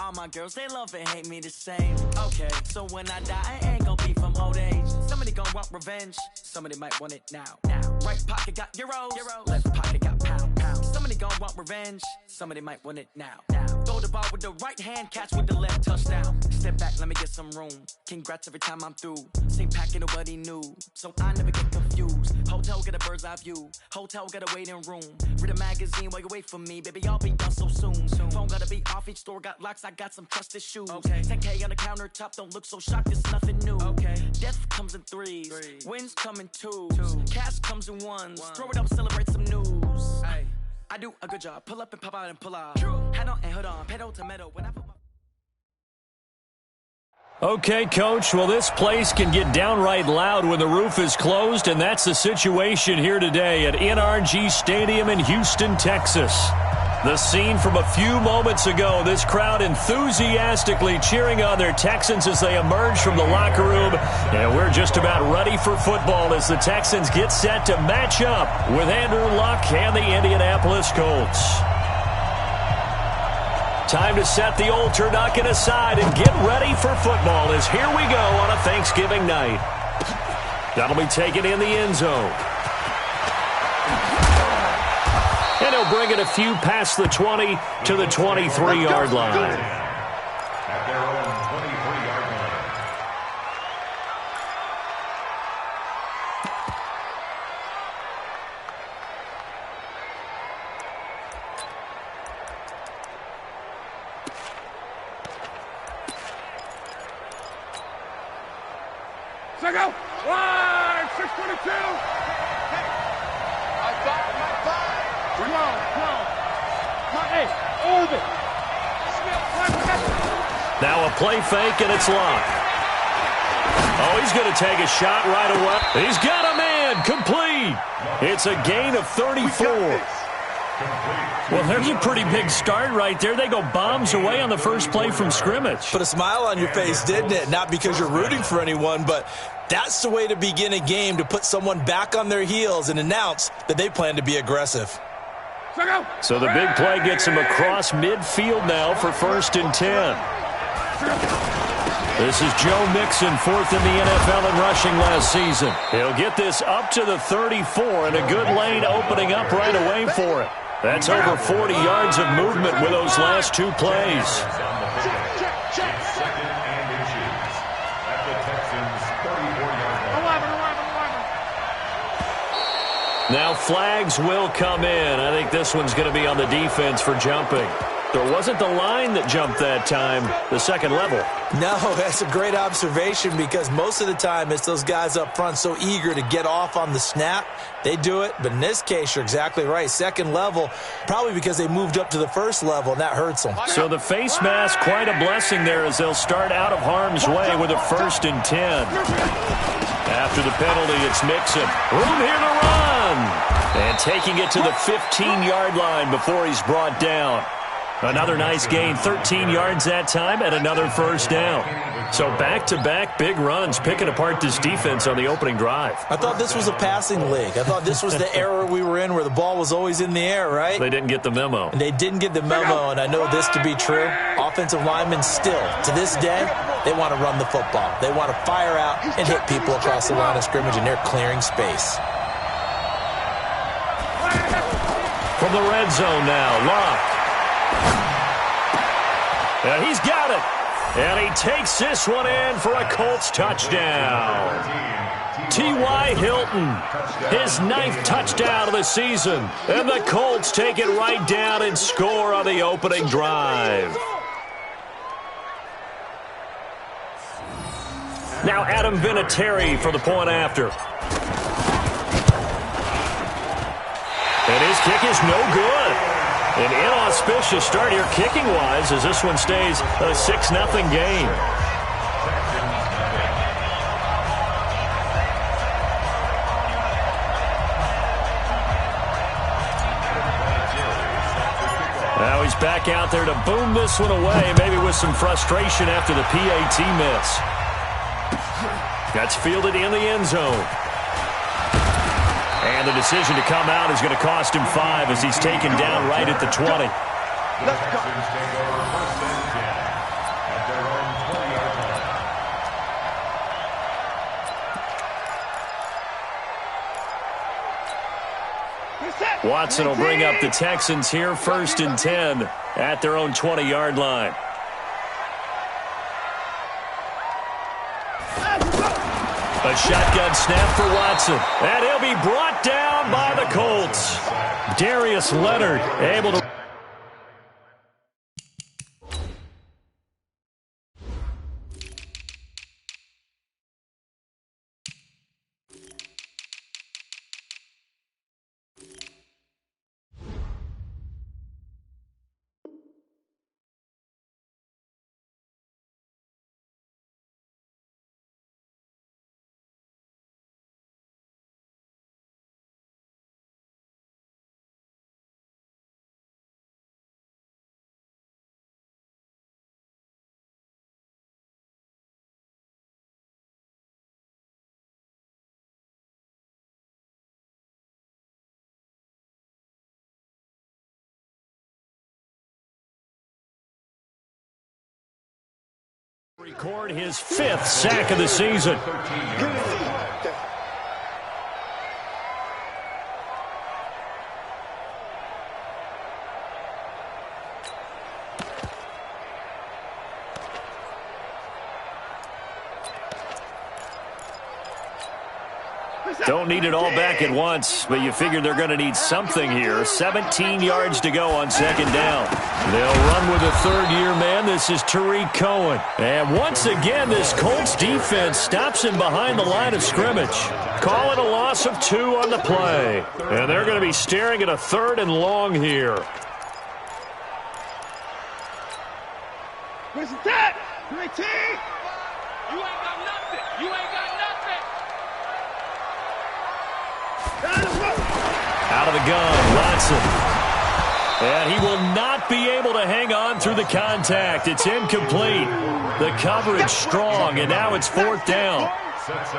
All my girls, they love and hate me the same. Okay, so when I die, I ain't gonna be from old age. Somebody gonna want revenge, somebody might want it now. Right pocket got euros, left pocket got pounds. Somebody gonna want revenge, somebody might want it now. Throw the ball with the right hand, catch with the left, touchdown. Step back, let me get some room. Congrats every time I'm through. Same packet, nobody knew, so I never get confused. Hotel get a bird's eye view, hotel got a waiting room. Read a magazine while you wait for me, baby, I'll be done so soon. Phone gotta be off, each store got locks, I got some trusted shoes. 10K on the countertop, don't look so shocked, it's nothing new. Death comes in threes, wins come in twos, cash comes in ones. Throw it up, celebrate some news. I do a good job, pull up and pop out and pull out. Head on and hood on, pedal to metal. When I put my... Okay, Coach, well, this place can get downright loud when the roof is closed, and that's the situation here today at NRG Stadium in Houston, Texas. The scene from a few moments ago, this crowd enthusiastically cheering on their Texans as they emerge from the locker room. And we're just about ready for football as the Texans get set to match up with Andrew Luck and the Indianapolis Colts. Time to set the old turducken aside and get ready for football as here we go on a Thanksgiving night. That'll be taken in the end zone. And he'll bring it a few past the 20 to the 23-yard line. At their own 23-yard line. Check out! Line 622! Now a play fake, and it's Luck. Oh, he's going to take a shot right away. He's got a man. Complete. It's a gain of 34. Well, there's a pretty big start right there. They go bombs away on the first play from scrimmage. Put a smile on your face, didn't it? Not because you're rooting for anyone, but that's the way to begin a game, to put someone back on their heels and announce that they plan to be aggressive. So the big play gets him across midfield now for 1st and 10. This is Joe Mixon, 4th in the NFL in rushing last season. He'll get this up to the 34, and a good lane opening up right away for it. That's over 40 yards of movement with those last two plays. Now flags will come in. I think this one's going to be on the defense for jumping. There wasn't the line that jumped that time, the second level. No, that's a great observation because most of the time it's those guys up front so eager to get off on the snap. They do it, but in this case, you're exactly right. Second level, probably because they moved up to the first level, and that hurts them. So the face mask, quite a blessing there as they'll start out of harm's way with a 1st and 10. After the penalty, it's Mixon. Room here to run. And taking it to the 15-yard line before he's brought down. Another nice gain, 13 yards that time, and another 1st down. So back-to-back big runs, picking apart this defense on the opening drive. I thought this was a passing league. I thought this was the era we were in where the ball was always in the air, right? They didn't get the memo. And they didn't get the memo, and I know this to be true. Offensive linemen still, to this day, they want to run the football. They want to fire out and hit people across the line of scrimmage, and they're clearing space. From the red zone now, Luck. And he's got it. And he takes this one in for a Colts touchdown. T.Y. Hilton, his 9th touchdown of the season. And the Colts take it right down and score on the opening drive. Now Adam Vinatieri for the point after. And his kick is no good. An inauspicious start here kicking-wise as this one stays a 6-0 game. Now he's back out there to boom this one away, maybe with some frustration after the PAT miss. That's fielded in the end zone. And the decision to come out is going to cost him 5 as he's taken down right at the 20. Watson will bring up the Texans here 1st and 10 at their own 20-yard line. A shotgun snap for Watson. And he'll be brought down by the Colts. Darius Leonard able to... record his 5th sack of the season. Don't need it all back at once, but you figure they're going to need something here. 17 yards to go on 2nd down. They'll run with a 3rd-year man. This is Tariq Cohen. And once again, this Colts defense stops him behind the line of scrimmage. Call it a loss of 2 on the play. And they're going to be staring at a 3rd and long here. Where's the tap? 19! You ain't got nothing! You ain't got nothing! Out of the gun, Watson. And he will not be able to hang on through the contact. It's incomplete. The coverage strong, and now it's 4th down.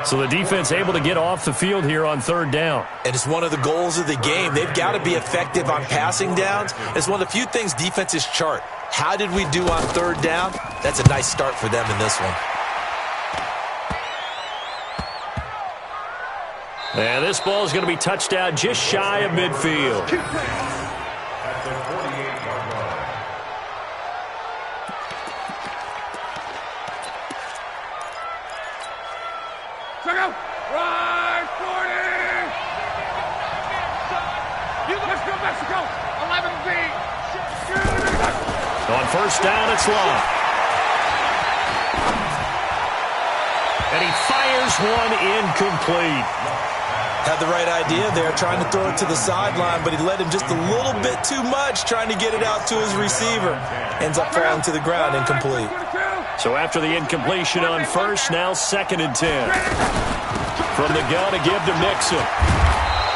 So the defense able to get off the field here on 3rd down. And it's one of the goals of the game. They've got to be effective on passing downs. It's one of the few things defenses chart. How did we do on 3rd down? That's a nice start for them in this one. And this ball is going to be touched down just shy of midfield. At the 48-yard line. Check out! Right, 40! Let's go, Mexico! 11 feet! On 1st down, it's Love. And he fires one incomplete. Had the right idea there, trying to throw it to the sideline, but he led him just a little bit too much, trying to get it out to his receiver. Ends up falling to the ground, incomplete. So after the incompletion on 1st, now 2nd and 10. From the gun to give to Mixon.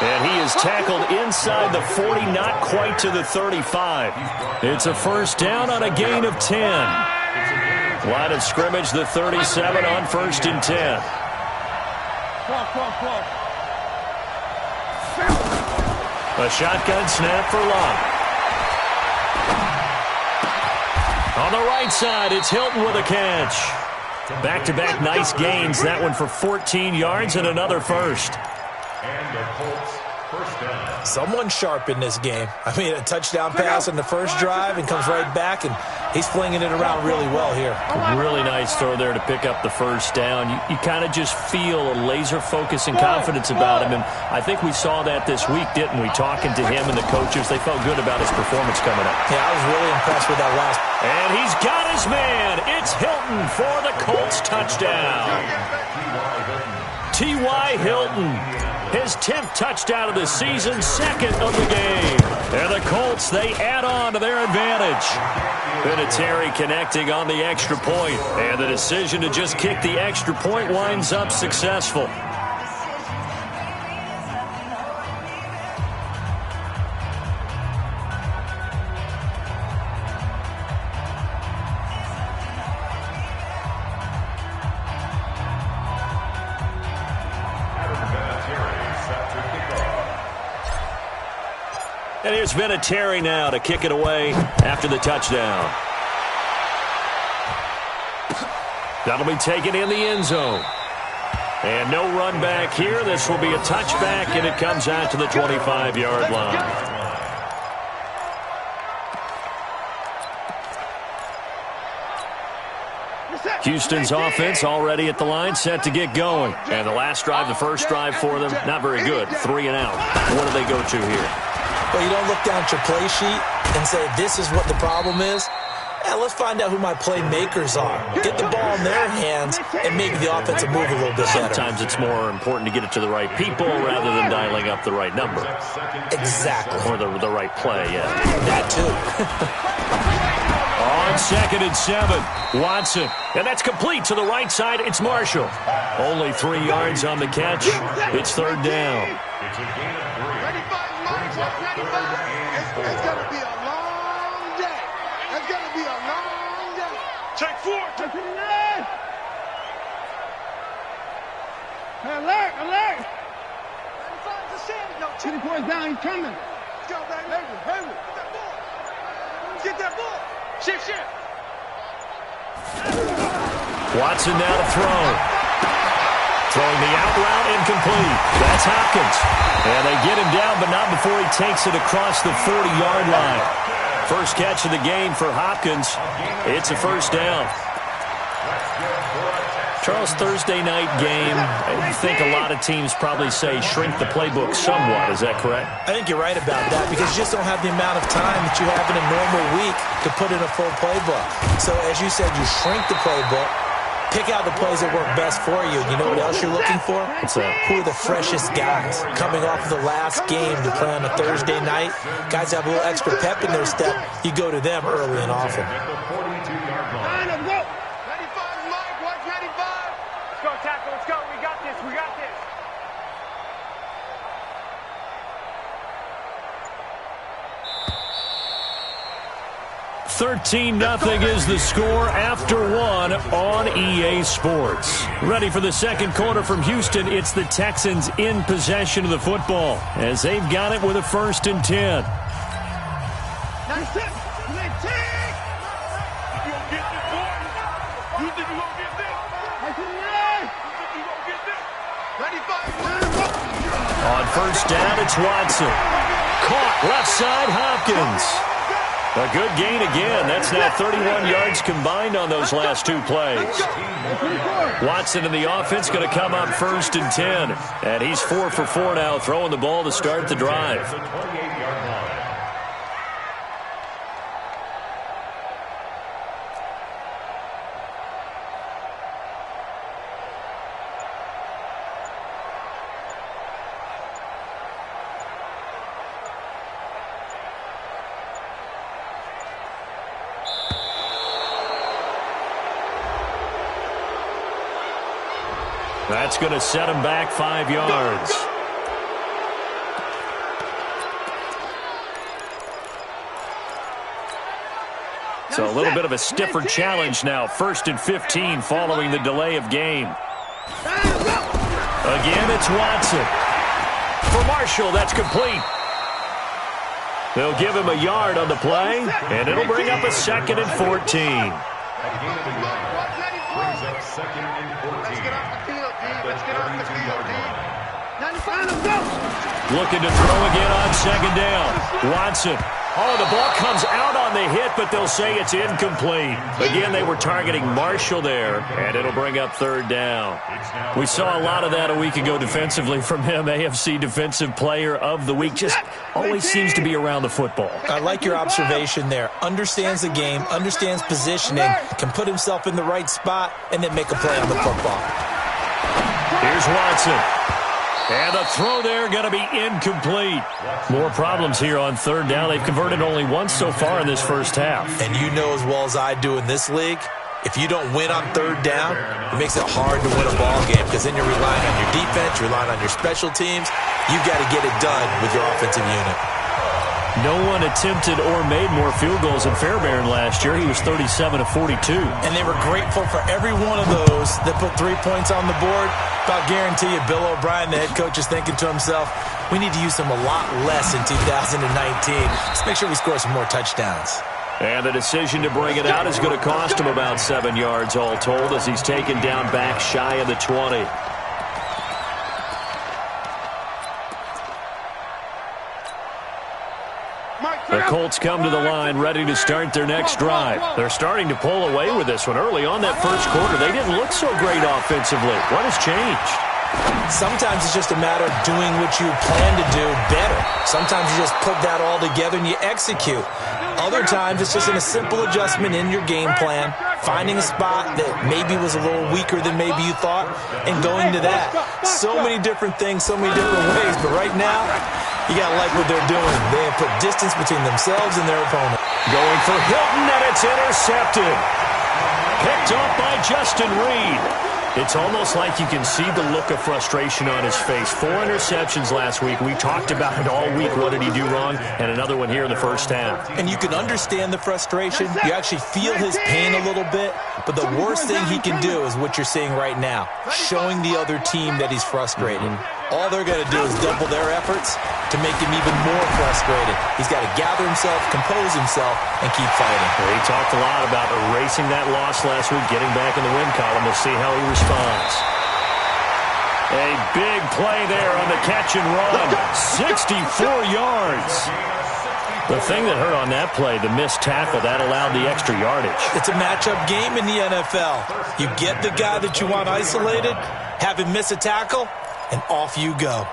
And he is tackled inside the 40, not quite to the 35. It's a 1st down on a gain of 10. Line of scrimmage, the 37 on 1st and 10. A shotgun snap for Love. On the right side, it's Hilton with a catch. Back-to-back nice gains. That one for 14 yards and another 1st. And the Colts 1st down. Someone sharp in this game. I mean, a touchdown pass on the 1st drive and comes right back, and he's flinging it around really well here. Really nice throw there to pick up the 1st down. You kind of just feel a laser focus and confidence about him, and I think we saw that this week, didn't we? Talking to him and the coaches, they felt good about his performance coming up. Yeah, I was really impressed with that last. And he's got his man. It's Hilton for the Colts touchdown. T.Y. Hilton. His 10th touchdown of the season, 2nd of the game. And the Colts, they add on to their advantage. Vinatieri connecting on the extra point. And the decision to just kick the extra point winds up successful. And here's Vinatieri now to kick it away after the touchdown. That'll be taken in the end zone. And no run back here. This will be a touchback, and it comes out to the 25-yard line. Houston's offense already at the line, set to get going. And the last drive, the first drive for them, not very good. 3 and out. What do they go to here? Well, you don't look down at your play sheet and say, this is what the problem is. Yeah, let's find out who my playmakers are. Get the ball in their hands, and maybe the offense will move a little bit better. Sometimes it's more important to get it to the right people rather than dialing up the right number. Exactly. Or the right play, yeah. That too. On 2nd and 7, Watson. And that's complete to the right side. It's Marshall. Only 3 yards on the catch. It's 3rd down. It's a gain of 3. It's going to be a long day. It's going to be a long day. Take 4. Take to the left. Alert, alert. 20 points down, he's coming. Let's go, baby. Hayward. Get that ball. Shift. Watson now to throw. Throwing the out route, incomplete. That's Hopkins. And they get him down, but not before he takes it across the 40-yard line. First catch of the game for Hopkins. It's a first down. Charles, Thursday night game, I think a lot of teams probably say shrink the playbook somewhat. Is that correct? I think you're right about that because you just don't have the amount of time that you have in a normal week to put in a full playbook. So as you said, you shrink the playbook, pick out the plays that work best for you. You know what else you're looking for? What's that? Who are the freshest guys coming off of the last game to play on a Thursday night? Guys have a little extra pep in their step. You go to them early and often. Let's go. We got this. 13-0 is the score after 1 on EA Sports. Ready for the second quarter from Houston. It's the Texans in possession of the football as they've got it with a 1st and 10. Nice tip. You gonna get this, boy? You think you gonna get this? On 1st down, it's Watson. Caught left side, Hopkins. A good gain again. That's now 31 yards combined on those last 2 plays. Watson and the offense going to come up 1st and 10. And he's 4 for 4 now, throwing the ball to start the drive. That's going to set him back 5 yards. So a little bit of a stiffer challenge now. 1st and 15 following the delay of game. Again, it's Watson. For Marshall, that's complete. They'll give him a yard on the play, and it'll bring up a 2nd and 14. Brings up 2nd and 14. Let's get off the field, D. Looking to throw again on 2nd down. Watson. Oh, the ball comes out on the hit, but they'll say it's incomplete. Again, they were targeting Marshall there, and it'll bring up 3rd down. We saw a lot of that a week ago defensively from him. AFC Defensive Player of the Week. Just always seems to be around the football. I like your observation there. Understands the game, understands positioning, can put himself in the right spot, and then make a play on the football. Here's Watson. And the throw there going to be incomplete. More problems here on 3rd down. They've converted only once so far in this first half. And you know as well as I do in this league, if you don't win on 3rd down, it makes it hard to win a ball game because then you're relying on your defense, you're relying on your special teams. You've got to get it done with your offensive unit. No one attempted or made more field goals than Fairbairn last year. He was 37 of 42. And they were grateful for every one of those that put 3 points on the board. I'll guarantee you Bill O'Brien, the head coach, is thinking to himself, we need to use them a lot less in 2019. Let's make sure we score some more touchdowns. And the decision to bring it out is going to cost him about 7 yards all told as he's taken down back shy of the 20. Colts come to the line ready to start their next drive. They're starting to pull away with this one. Early on that first quarter, they didn't look so great offensively. What has changed? Sometimes it's just a matter of doing what you plan to do better. Sometimes you just put that all together and you execute. Other times it's just in a simple adjustment in your game plan, finding a spot that maybe was a little weaker than maybe you thought, and going to that. So many different things, so many different ways, but right now, you got to like what they're doing. They have put distance between themselves and their opponent. Going for Hilton, and it's intercepted. Picked off by Justin Reed. It's almost like you can see the look of frustration on his face. 4 interceptions last week. We talked about it all week. What did he do wrong? And another one here in the first half. And you can understand the frustration. You actually feel his pain a little bit. But the worst thing he can do is what you're seeing right now, showing the other team that he's frustrated. All they're going to do is double their efforts to make him even more frustrated. He's got to gather himself, compose himself, and keep fighting. Well, he talked a lot about erasing that loss last week, getting back in the win column. We'll see how he responds. A big play there on the catch and run. 64 yards. The thing that hurt on that play, the missed tackle, that allowed the extra yardage. It's a matchup game in the NFL. You get the guy that you want isolated, have him miss a tackle, and off you go.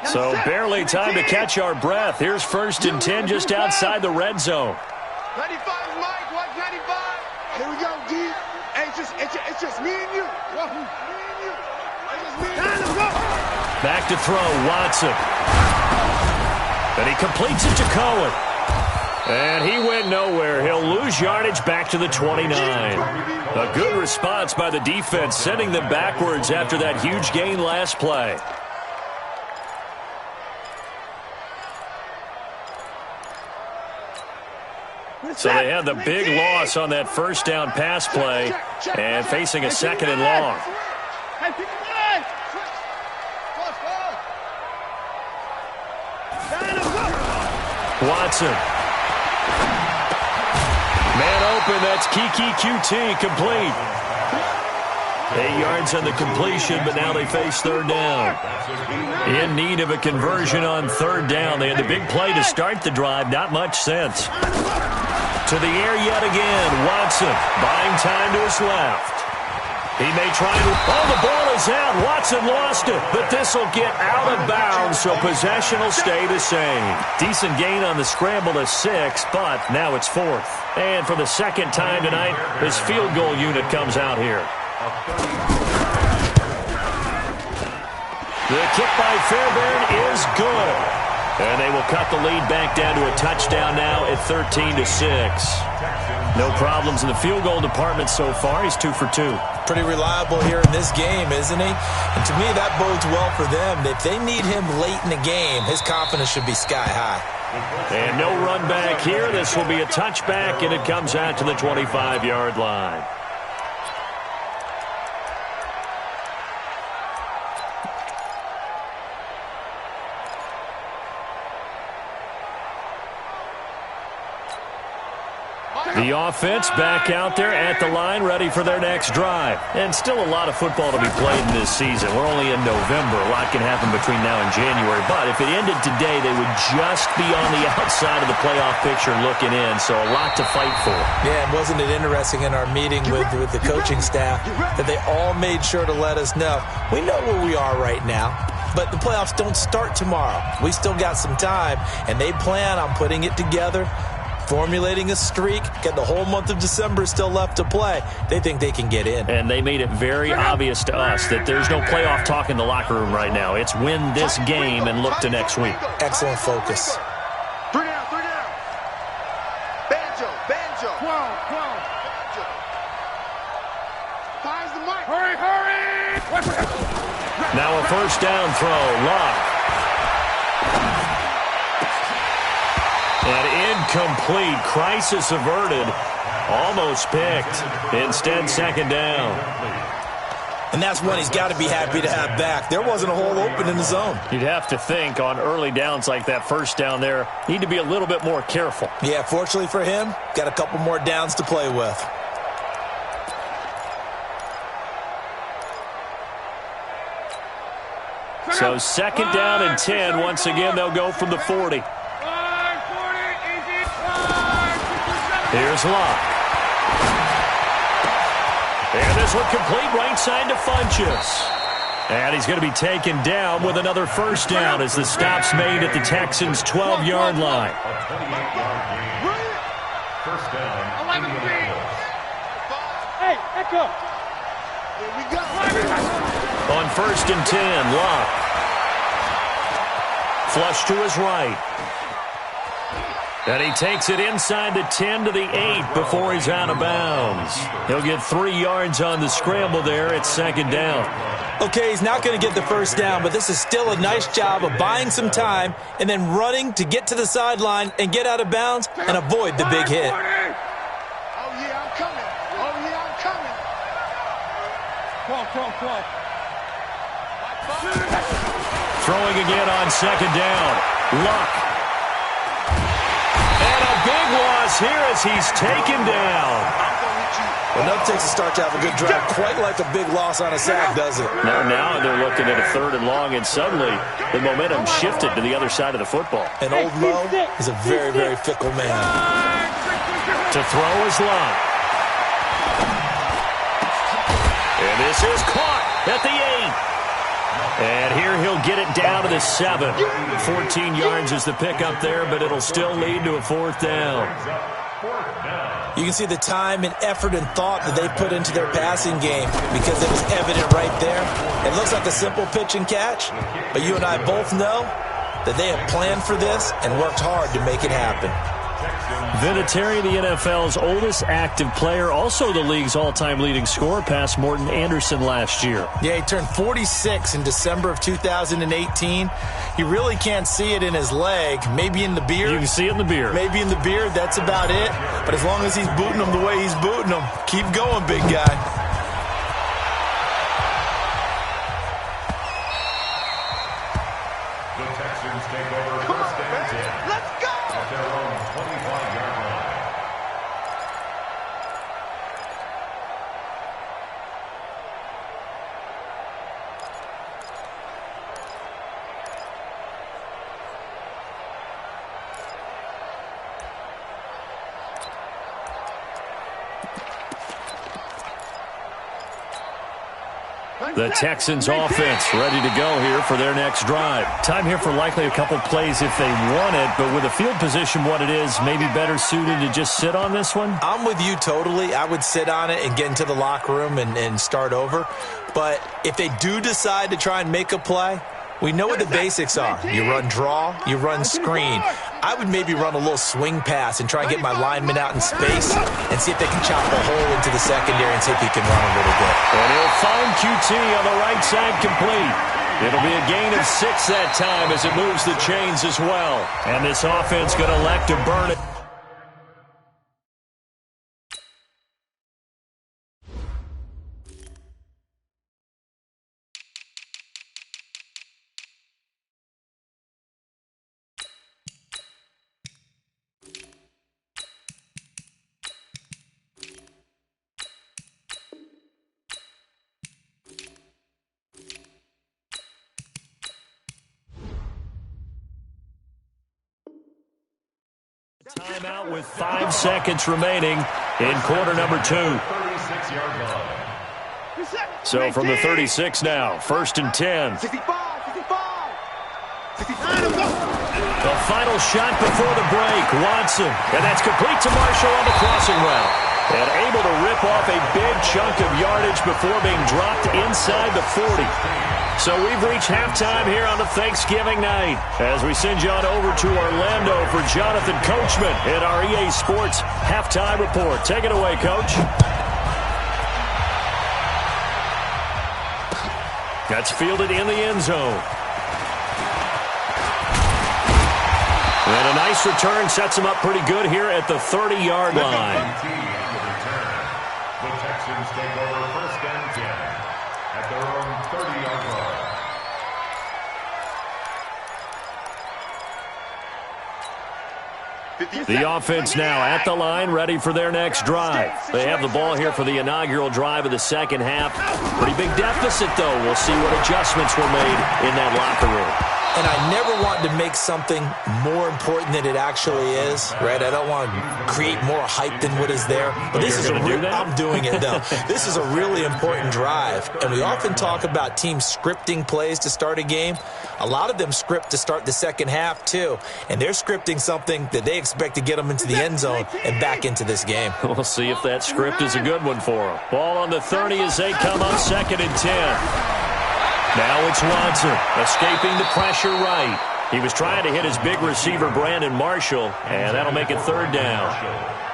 So barely time to catch our breath. Here's 1st and 10 just outside the red zone. 95, Mike. Watch 95. Here we go, D. Hey, it's just me and you. Me and you. It's just me and you. Back to throw, Watson. And he completes it to Cohen. And he went nowhere. He'll lose yardage back to the 29. A good response by the defense, sending them backwards after that huge gain last play. So they had the big loss on that first down pass play and facing a 2nd and long. Watson. Man open, that's Kiki QT, complete. 8 yards on the completion, but now they face 3rd down. In need of a conversion on 3rd down. They had the big play to start the drive, not much sense. To the air yet again, Watson buying time to his left. He may try to... Oh, the ball is out. Watson lost it, but this will get out of bounds, so possession will stay the same. Decent gain on the scramble to 6, but now it's 4th. And for the 2nd time tonight, his field goal unit comes out here. The kick by Fairbairn is good. And they will cut the lead back down to a touchdown now at 13-6. No problems in the field goal department so far. He's 2 for 2. Pretty reliable here in this game, isn't he? And to me, that bodes well for them. If they need him late in the game, his confidence should be sky high. And no run back here. This will be a touchback, and it comes out to the 25-yard line. The offense back out there at the line, ready for their next drive. And still a lot of football to be played in this season. We're only in November. A lot can happen between now and January. But if it ended today, they would just be on the outside of the playoff picture looking in. So a lot to fight for. Yeah, and wasn't it interesting in our meeting with the coaching staff that they all made sure to let us know, we know where we are right now, but the playoffs don't start tomorrow. We still got some time, and they plan on putting it together, formulating a streak, got the whole month of December still left to play. They think they can get in. And they made it very obvious to us that there's no playoff talk in the locker room right now. It's win this game and look to next week. Excellent focus. 3 down. Banjo. Fires the mic. Hurry. Now a first down throw. Locke. And incomplete. Crisis averted. Almost picked. Instead, 2nd down. And that's one he's got to be happy to have back. There wasn't a hole open in the zone. You'd have to think on early downs like that first down there, need to be a little bit more careful. Yeah, fortunately for him, got a couple more downs to play with. So 2nd down and 10. Once again, they'll go from the 40. Here's Locke. And this one complete right side to Funchess. And he's going to be taken down with another first down as the stop's made at the Texans' 12-yard line. A 28-yard gain. First down. Hey, echo. Here we go. On 1st and 10, Locke. Flush to his right. And he takes it inside the 10 to the 8 before he's out of bounds. He'll get 3 yards on the scramble there at 2nd down. Okay, he's not going to get the first down, but this is still a nice job of buying some time and then running to get to the sideline and get out of bounds and avoid the big hit. Oh, yeah, I'm coming. Oh, yeah, I'm coming. Come on. Throwing again on 2nd down. Luck. And a big loss here as he's taken down. Enough takes a start to have a good drive, quite like a big loss on a sack, doesn't it? Now they're looking at a 3rd and long, and suddenly the momentum shifted to the other side of the football. And old Mo is a very, very fickle man. To throw is Locke. And this is caught at the 8. And here he'll get it down to the 7. 14 yards is the pickup there, but it'll still lead to a 4th down. You can see the time and effort and thought that they put into their passing game because it was evident right there. It looks like a simple pitch and catch, but you and I both know that they have planned for this and worked hard to make it happen. Vinatieri, the NFL's oldest active player, also the league's all-time leading scorer, passed Morton Anderson last year. Yeah, he turned 46 in December of 2018. You really can't see it in his leg, maybe in the beard. You can see it in the beard. Maybe in the beard, that's about it. But as long as he's booting them the way he's booting them, keep going, big guy. The Texans take over 1st and 10. Let's go. At their own 25-yard line. The Texans offense ready to go here for their next drive. Time here for likely a couple plays if they want it, but with the field position what it is, maybe better suited to just sit on this one? I'm with you totally. I would sit on it and get into the locker room and start over. But if they do decide to try and make a play, we know what the basics are. You run draw, you run screen. I would maybe run a little swing pass and try and get my lineman out in space and see if they can chop a hole into the secondary and see if he can run a little bit. And he'll find QT on the right side complete. It'll be a gain of 6 that time as it moves the chains as well. And this offense going to elect to burn it. Timeout with 5 seconds remaining in quarter number 2. 36-yard line. So from the 36 now, 1st and 10. 65. The final shot before the break, Watson. And that's complete to Marshall on the crossing route. And able to rip off a big chunk of yardage before being dropped inside the 40. So we've reached halftime here on the Thanksgiving night as we send you on over to Orlando for Jonathan Coachman in our EA Sports Halftime Report. Take it away, Coach. That's fielded in the end zone. And a nice return sets him up pretty good here at the 30-yard line. The Texans take over 1st and 10 at their own 30-yard line. The offense now at the line, ready for their next drive. They have the ball here for the inaugural drive of the second half. Pretty big deficit, though. We'll see what adjustments were made in that locker room. And I never want to make something more important than it actually is, right? I don't want to create more hype than what is there. But this is I'm doing it, though. This is a really important drive. And we often talk about teams scripting plays to start a game. A lot of them script to start the second half, too. And they're scripting something that they expect to get them into the end zone and back into this game. We'll see if that script is a good one for them. Ball on the 30 as they come up 2nd and 10. Now it's Watson, escaping the pressure right. He was trying to hit his big receiver, Brandon Marshall, and that'll make it 3rd down.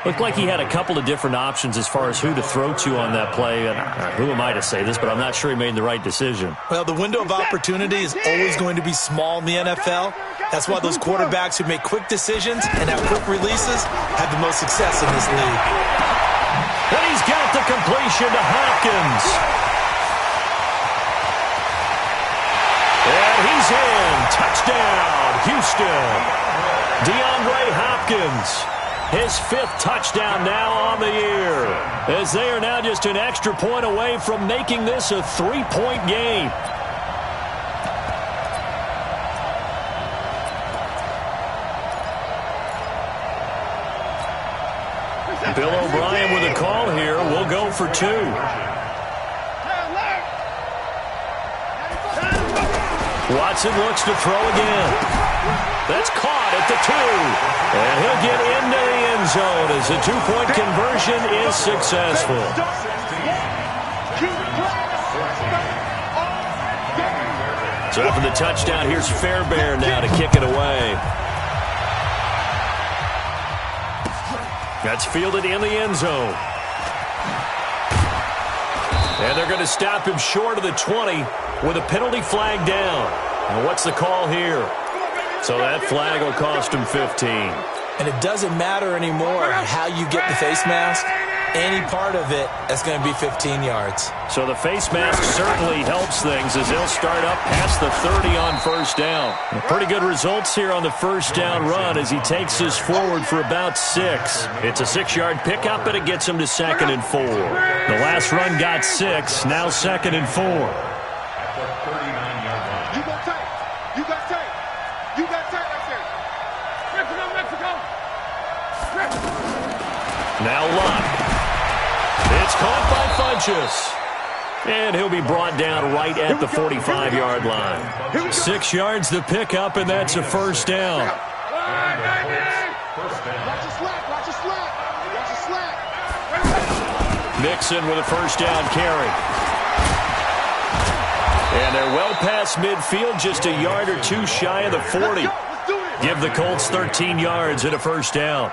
Looked like he had a couple of different options as far as who to throw to on that play. And who am I to say this, but I'm not sure he made the right decision. Well, the window of opportunity is always going to be small in the NFL. That's why those quarterbacks who make quick decisions and have quick releases have the most success in this league. And he's got the completion to Hopkins. And he's in. Touchdown, Houston. DeAndre Hopkins, his 5th touchdown now on the year, as they are now just an extra point away from making this a 3-point game. Bill O'Brien with a call here. We'll go for 2. Watson looks to throw again. That's caught at the 2. And he'll get into the end zone as the 2-point conversion is successful. So for the touchdown, here's Fairbairn now to kick it away. That's fielded in the end zone. And they're going to stop him short of the 20 with a penalty flag down. And what's the call here? So that flag will cost him 15. And it doesn't matter anymore how you get the face mask. Any part of it is going to be 15 yards. So the face mask certainly helps things as they'll start up past the 30 on 1st down. Pretty good results here on the 1st down run as he takes this forward for about 6. It's a 6-yard pickup, and it gets him to 2nd and 4. The last run got 6, now 2nd and 4. Now Luck. It's caught by Funchess. And he'll be brought down right at the 45-yard line. 6 yards the pickup, and that's a 1st down. Mixon with a 1st down carry. And they're well past midfield, just a yard or 2 shy of the 40. Give the Colts 13 yards and a 1st down.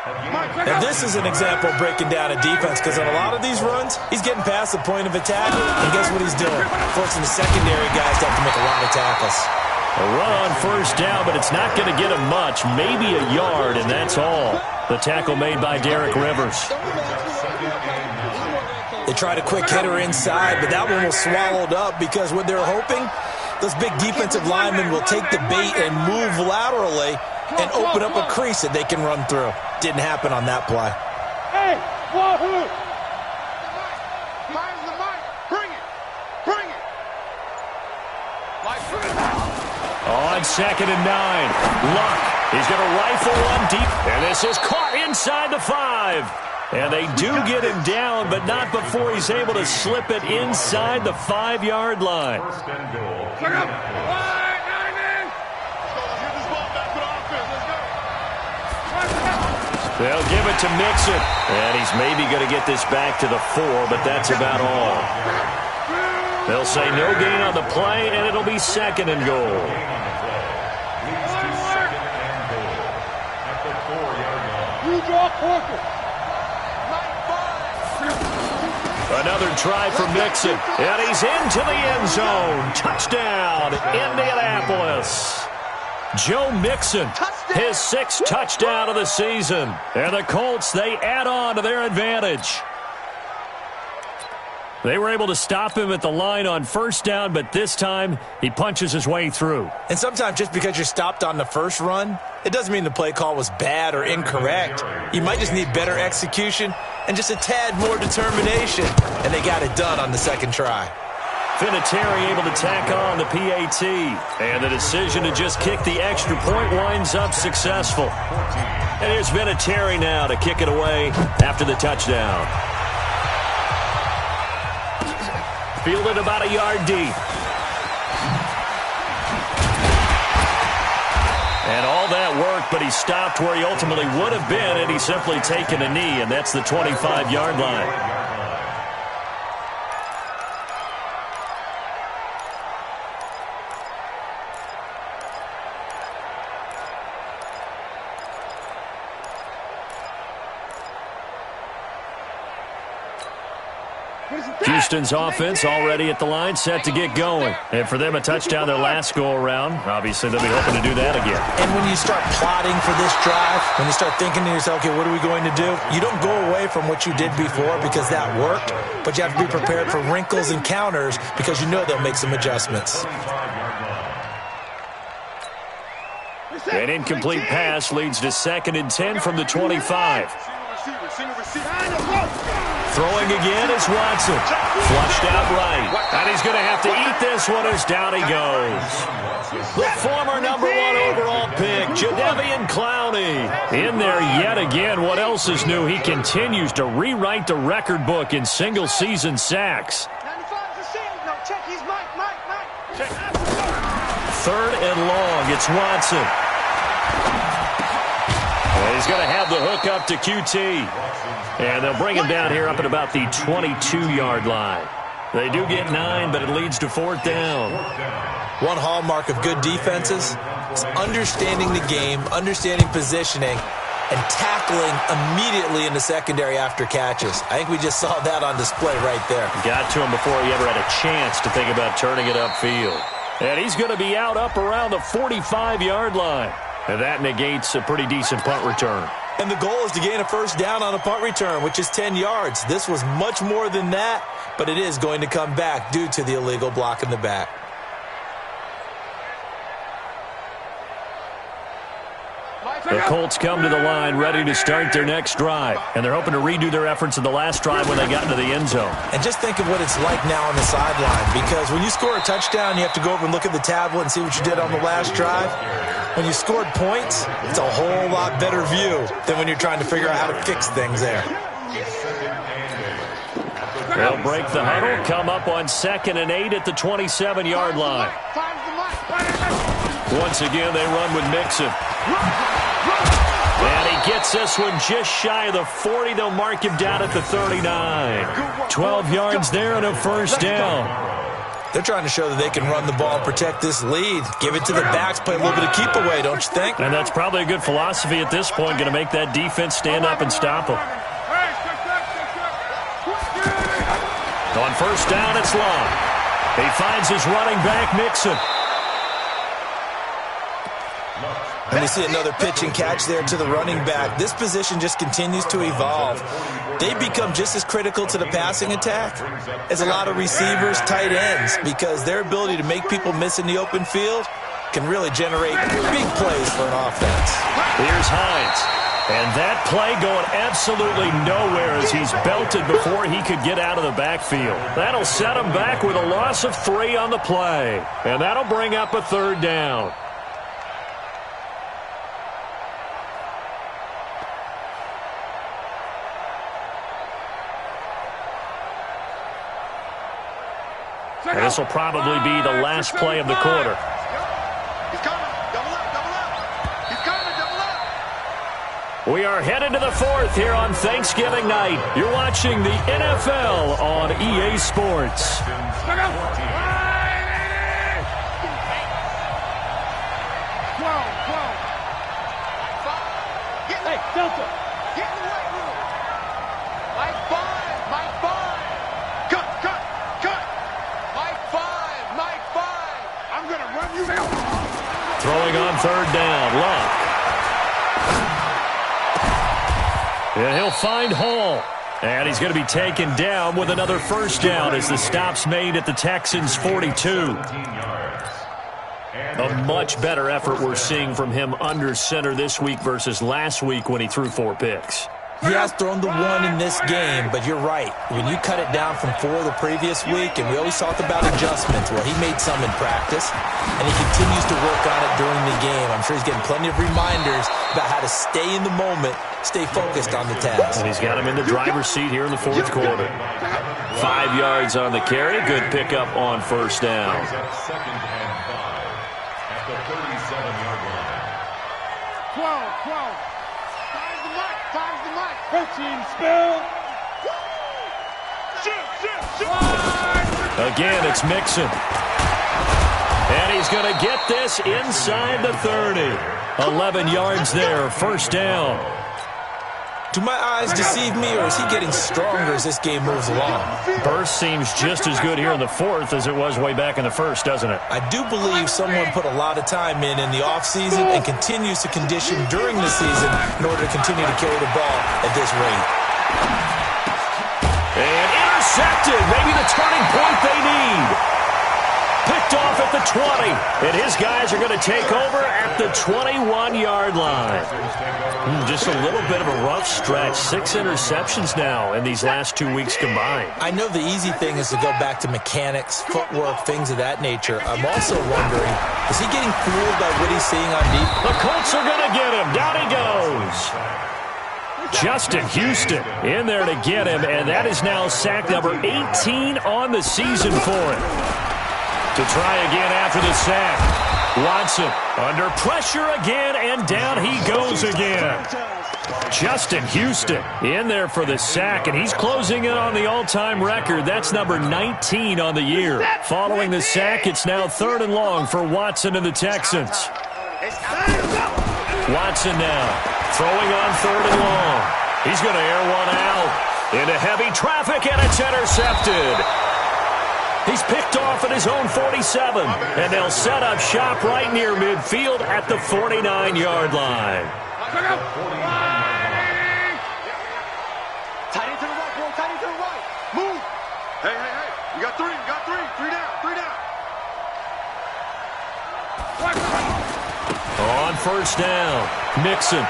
Now, this is an example of breaking down a defense because on a lot of these runs, he's getting past the point of attack, and guess what he's doing? Forcing the secondary guys to have to make a lot of tackles. A run on 1st down, but it's not going to get him much, maybe a yard, and that's all. The tackle made by Derek Rivers. They tried a quick hitter inside, but that one was swallowed up because what they're hoping, those big defensive linemen will take the bait and move laterally and open up a crease that they can run through. Didn't happen on that play. Hey, Wahoo! Fires the mic. Bring it. Bring it. On 2nd and 9. Luck. He's going to rifle one deep. And this is caught inside the 5. And they do get him down, but not before he's able to slip it inside the 5-yard line. They'll give it to Mixon. And he's maybe going to get this back to the 4, but that's about all. They'll say no gain on the play, and it'll be 2nd and goal. Another try for Mixon. And he's into the end zone. Touchdown, Indianapolis. Joe Mixon, his 6th touchdown of the season. And the Colts, they add on to their advantage. They were able to stop him at the line on 1st down, but this time he punches his way through. And sometimes just because you're stopped on the first run, it doesn't mean the play call was bad or incorrect. You might just need better execution and just a tad more determination. And they got it done on the 2nd try. Vinatieri able to tack on the PAT. And the decision to just kick the extra point winds up successful. And here's Vinatieri now to kick it away after the touchdown. Fielded about a yard deep. And all that work, but he stopped where he ultimately would have been, and he's simply taken a knee, and that's the 25-yard line. Houston's offense already at the line, set to get going. And for them, a touchdown their last go-around. Obviously, they'll be hoping to do that again. And when you start plotting for this drive, when you start thinking to yourself, okay, what are we going to do? You don't go away from what you did before because that worked, but you have to be prepared for wrinkles and counters because you know they'll make some adjustments. An incomplete pass leads to 2nd and 10 from the 25. Throwing again is Watson. Flushed out right. And he's going to have to eat this one as down he goes. The former number 1 overall pick, Jadeveon Clowney. In there yet again. What else is new? He continues to rewrite the record book in single-season sacks. 3rd and long. It's Watson. And he's going to have the hook up to QT. And they'll bring him down here up at about the 22-yard line. They do get 9, but it leads to 4th down. One hallmark of good defenses is understanding the game, understanding positioning, and tackling immediately in the secondary after catches. I think we just saw that on display right there. Got to him before he ever had a chance to think about turning it upfield. And he's going to be out up around the 45-yard line. And that negates a pretty decent punt return. And the goal is to gain a 1st down on a punt return, which is 10 yards. This was much more than that, but it is going to come back due to the illegal block in the back. The Colts come to the line ready to start their next drive. And they're hoping to redo their efforts in the last drive when they got into the end zone. And just think of what it's like now on the sideline. Because when you score a touchdown, you have to go over and look at the tablet and see what you did on the last drive. When you scored points, it's a whole lot better view than when you're trying to figure out how to fix things there. They'll break the huddle, come up on 2nd and 8 at the 27-yard line. Once again, they run with Mixon. And he gets this one just shy of the 40. They'll mark him down at the 39. 12 yards there and a 1st down. They're trying to show that they can run the ball and protect this lead. Give it to the backs, play a little bit of keep away, don't you think? And that's probably a good philosophy at this point, going to make that defense stand up and stop them. On 1st down, it's long. He finds his running back, Mixon. And we see another pitch and catch there to the running back. This position just continues to evolve. They become just as critical to the passing attack as a lot of receivers, tight ends, because their ability to make people miss in the open field can really generate big plays for an offense. Here's Hines. And that play going absolutely nowhere as he's belted before he could get out of the backfield. That'll set him back with a loss of 3 on the play. And that'll bring up a 3rd down. And this will probably be the last play of the quarter. He's coming. Double up, double up. He's coming, double up. We are headed to the 4th here on Thanksgiving night. You're watching the NFL on EA Sports. Hey, Delta. Get in the weight room. Mike 5. Mike 5. Cut. Mike 5. Mike 5. I'm going to run you down. Throwing on 3rd down. Luck. And he'll find Hall. And he's going to be taken down with another 1st down as the stop's made at the Texans' 42. A much better effort we're seeing from him under center this week versus last week when he threw 4 picks. He has thrown the one in this game, but you're right. When you cut it down from 4 the previous week, and we always talked about adjustments, well, he made some in practice, and he continues to work on it during the game. I'm sure he's getting plenty of reminders about how to stay in the moment, stay focused on the task. And he's got him in the driver's seat here in the fourth quarter. 5 yards on the carry. Good pickup on first down. Second and 5 at the 37-yard line. 12. Time's the mic. 15, spill. Shoot. Again, it's Mixon. And he's going to get this inside the 30. 11 yards there, first down. Do my eyes deceive me, or is he getting stronger as this game moves along? Burst seems just as good here in the fourth as it was way back in the first, doesn't it? I do believe someone put a lot of time in the offseason and continues to condition during the season in order to continue to carry the ball at this rate. And intercepted, maybe the turning point they need. Picked off at the 20, and his guys are going to take over at the 21-yard line. Just a little bit of a rough stretch. 6 interceptions now in these last 2 weeks combined. I know the easy thing is to go back to mechanics, footwork, things of that nature. I'm also wondering, is he getting fooled by what he's seeing on defense? The Colts are going to get him. Down he goes. Justin Houston in there to get him, and that is now sack number 18 on the season for him. To try again after the sack. Watson under pressure again, and down he goes again. Justin Houston in there for the sack, and he's closing in on the all-time record. That's number 19 on the year. Following the sack, it's now 3rd and long for Watson and the Texans. Watson now throwing on 3rd and long. He's going to air one out into heavy traffic, and it's intercepted. He's picked off at his own 47, and they'll set up shop right near midfield at the 49-yard line. Tight end to the right, boy. Tight end to the right. Move. Hey. You got 3. Three down. On first down, Mixon.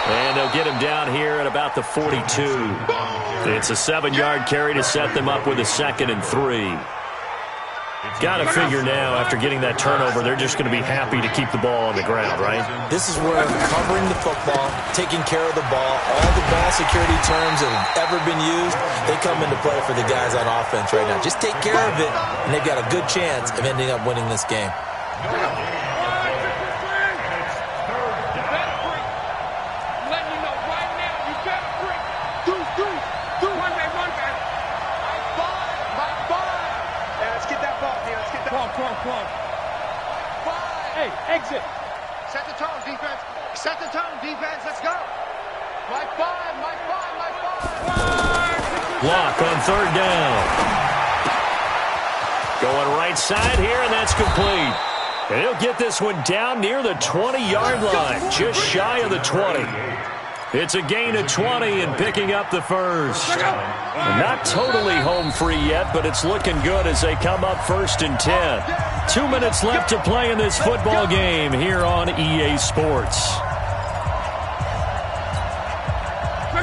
And they'll get him down here at about the 42. It's a 7-yard carry to set them up with a 2nd and 3. Got to figure now, after getting that turnover, they're just going to be happy to keep the ball on the ground, right? This is where covering the football, taking care of the ball, all the ball security terms that have ever been used, they come into play for the guys on offense right now. Just take care of it, and they've got a good chance of ending up winning this game. Hey, exit. Set the tone, defense. Set the tone, defense. Let's go. My 5. Block on 3rd down. Going right side here, and that's complete. And he'll get this one down near the 20-yard line, just shy of the 20. It's a gain of 20 and picking up the first. Not totally home free yet, but it's looking good as they come up 1st and 10. 2 minutes left to play in this football game here on EA Sports.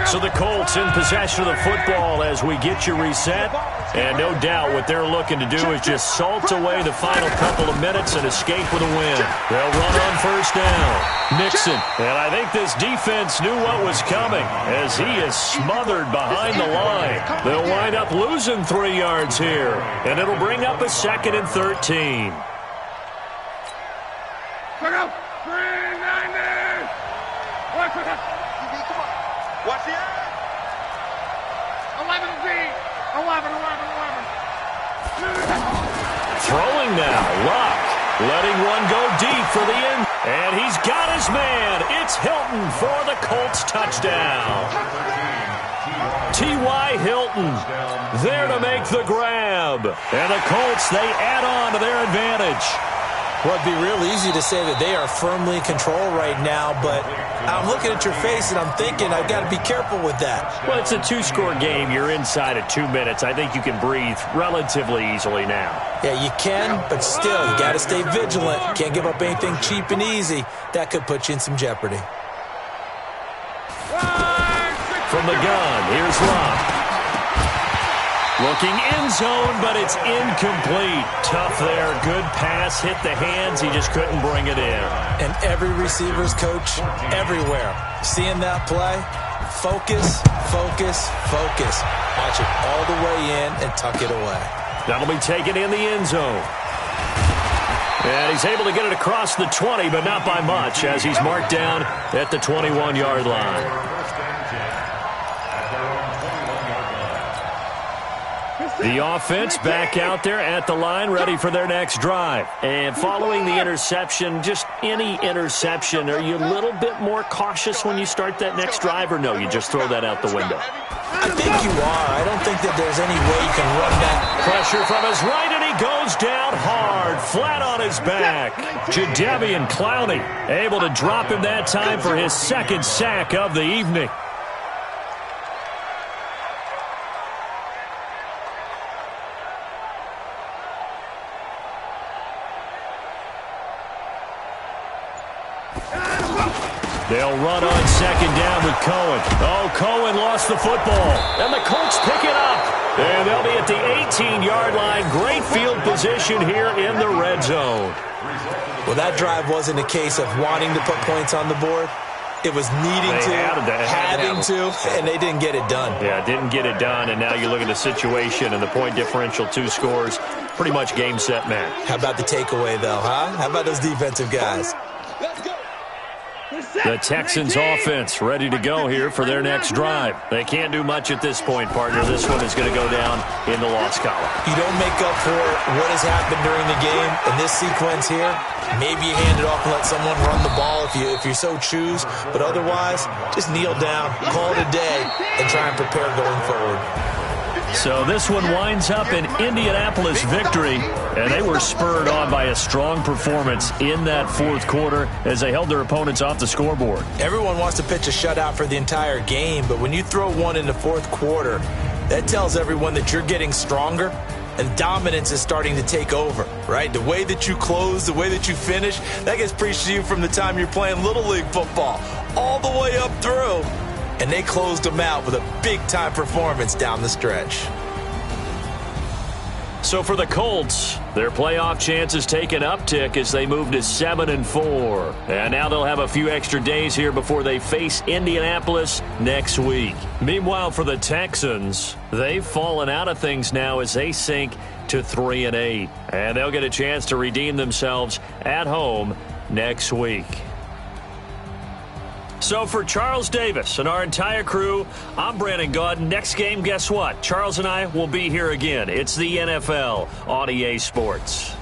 So the Colts in possession of the football as we get you reset. And no doubt what they're looking to do is just salt away the final couple of minutes and escape with a win. They'll run on first down. Mixon. And I think this defense knew what was coming as he is smothered behind the line. They'll wind up losing 3 yards here. And it'll bring up a 2nd and 13. Watch the end. 11. Throwing now, Luck, letting one go deep for the end. And he's got his man. It's Hilton for the Colts touchdown. T.Y. Hilton there to make the grab. And the Colts, they add on to their advantage. Well, it'd be real easy to say that they are firmly in control right now, but I'm looking at your face and I'm thinking I've got to be careful with that. Well, it's a 2-score game. You're inside of 2 minutes. I think you can breathe relatively easily now. Yeah, you can, but still, you got to stay vigilant. Can't give up anything cheap and easy. That could put you in some jeopardy. from the gun. Here's Love. Looking end zone, but it's incomplete. Tough there. Good pass. Hit the hands. He just couldn't bring it in. And every receiver's coach everywhere. Seeing that play, focus, focus, focus. Watch it all the way in and tuck it away. That'll be taken in the end zone. And he's able to get it across the 20, but not by much, as he's marked down at the 21-yard line. The offense back out there at the line, ready for their next drive. And following the interception, just any interception, are you a little bit more cautious when you start that next drive, or no, you just throw that out the window? I think you are. I don't think that there's any way you can run that. Pressure from his right, and he goes down hard, flat on his back. Jadeveon Clowney able to drop him that time for his second sack of the evening. They'll run on second down with Cohen. Oh, Cohen lost the football. And the Colts pick it up. And they'll be at the 18-yard line. Great field position here in the red zone. Well, that drive wasn't a case of wanting to put points on the board. It was needing having to, and they didn't get it done. Yeah, didn't get it done, and now you look at the situation and the point differential, 2 scores, pretty much game, set, match. How about the takeaway, though, huh? How about those defensive guys? The Texans offense ready to go here for their next drive. They can't do much at this point, partner. This one is going to go down in the loss column. You don't make up for what has happened during the game in this sequence here. Maybe you hand it off and let someone run the ball if you so choose. But otherwise, just kneel down, call it a day, and try and prepare going forward. So this one winds up an Indianapolis victory, and they were spurred on by a strong performance in that fourth quarter as they held their opponents off the scoreboard. Everyone wants to pitch a shutout for the entire game, but when you throw one in the fourth quarter, that tells everyone that you're getting stronger and dominance is starting to take over, right? The way that you close, the way that you finish, that gets preached to you from the time you're playing Little League football all the way up through. And they closed them out with a big-time performance down the stretch. So for the Colts, their playoff chances take an uptick as they move to 7-4. And now they'll have a few extra days here before they face Indianapolis next week. Meanwhile, for the Texans, they've fallen out of things now as they sink to 3-8. And they'll get a chance to redeem themselves at home next week. So for Charles Davis and our entire crew, I'm Brandon Gaudin. Next game, guess what? Charles and I will be here again. It's the NFL on EA Sports.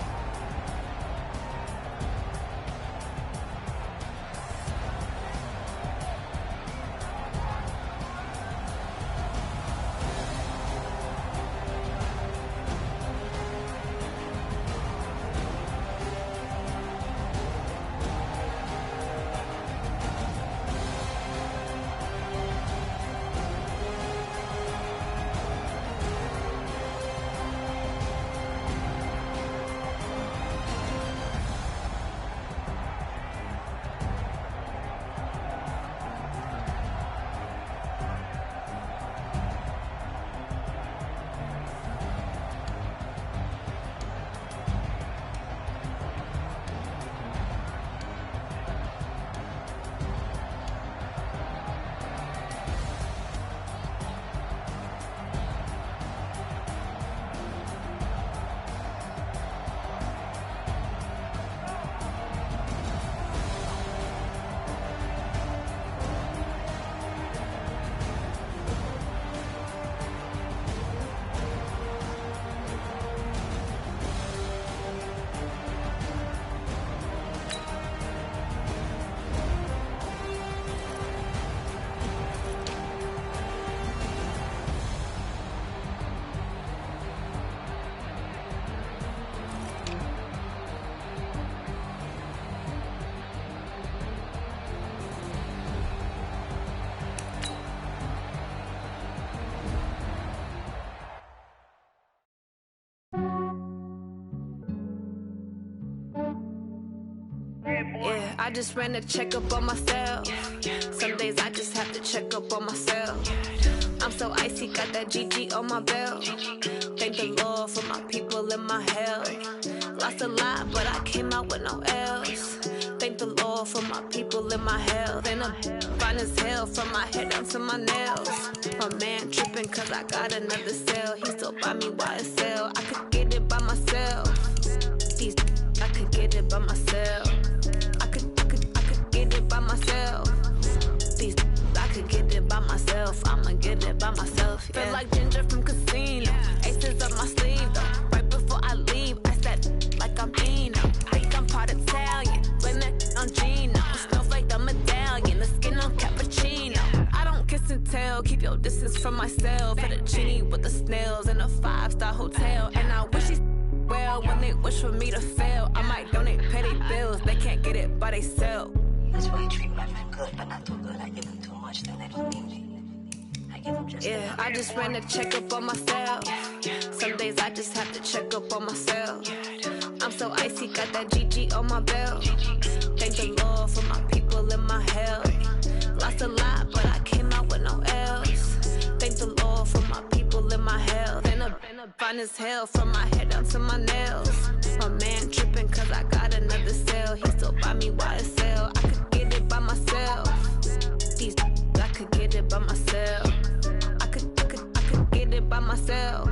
I just ran a checkup on myself. Some days I just have to check up on myself. I'm so icy, got that GG on my belt. Thank the Lord for my people in my health. Lost a lot, but I came out with no L's. Thank the Lord for my people in my health. And I'm fine as hell from my head down to my nails. My man tripping cause I got another cell. He still buy me YSL. I could get it by myself. These I could get it by myself. I could get it by myself. These I could get it by myself. I'ma get it by myself. Yeah. Feel like Ginger from Casino. Aces up my sleeve though. Right before I leave, I said like I'm Dino. Think I'm part Italian. Blame that on Gino. Smells like the medallion. The skin on cappuccino. I don't kiss and tell. Keep your distance from myself. Fettuccine with the snails in a 5-star hotel. And I wish he's well when they wish for me to fail. I might donate petty bills. They can't get it by themselves. That's why I treat my men good, but not too good. I give them too much, then they don't need me. I give them just yeah, I just ran a checkup on myself. Some days I just have to check up on myself. I'm so icy, got that GG on my belt. Thank the Lord for my people in my health. Lost a lot, but I came out with no L's. Thank the Lord for my people in my health. And I'm fine as hell from my head down to my nails. My man tripping cause I got another cell. He still buy me YSL. I could get it by myself. These I could get it by myself. I could get it by myself.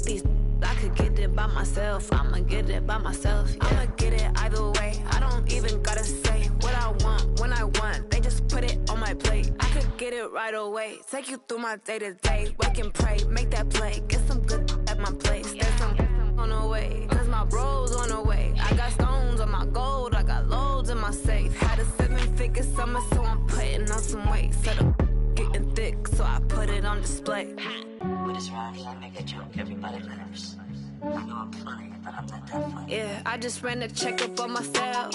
These I could get it by myself. I'ma get it by myself. Yeah. I'ma get it either way. I don't even gotta say what I want when I want. They just put it on my plate. I could get it right away. Take you through my day to day. Wake and pray, make that play. Get some good at my place. There's some on the way. Cause my bro's on the way. I got stones on my gold. I got loads in my safe. Had a 7-figure summer, so I'm putting on some weight. Set up getting thick, so I put it on display. with his rhymes, I make a joke, everybody laughs. I know I'm funny, but I'm not that funny. Yeah, I just ran a checkup on myself.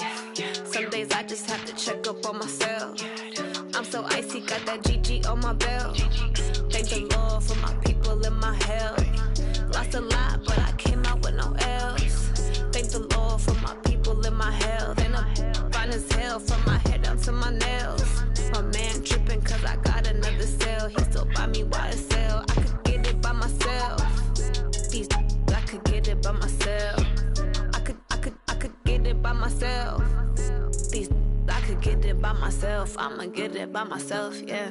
Some days I just have to check up on myself. I'm so icy, got that GG on my belt. Thank the Lord for my people in my health. Lost a lot, but I came out with no L's. Thank the Lord for my people in my health. And I'm fine as hell from my head down to my nails. My man tripping cause I got another cell. He still buy me YSL. I could get it by myself. These I could get it by myself. I could get it by myself. These I could get it by myself. I'ma get it by myself, yeah.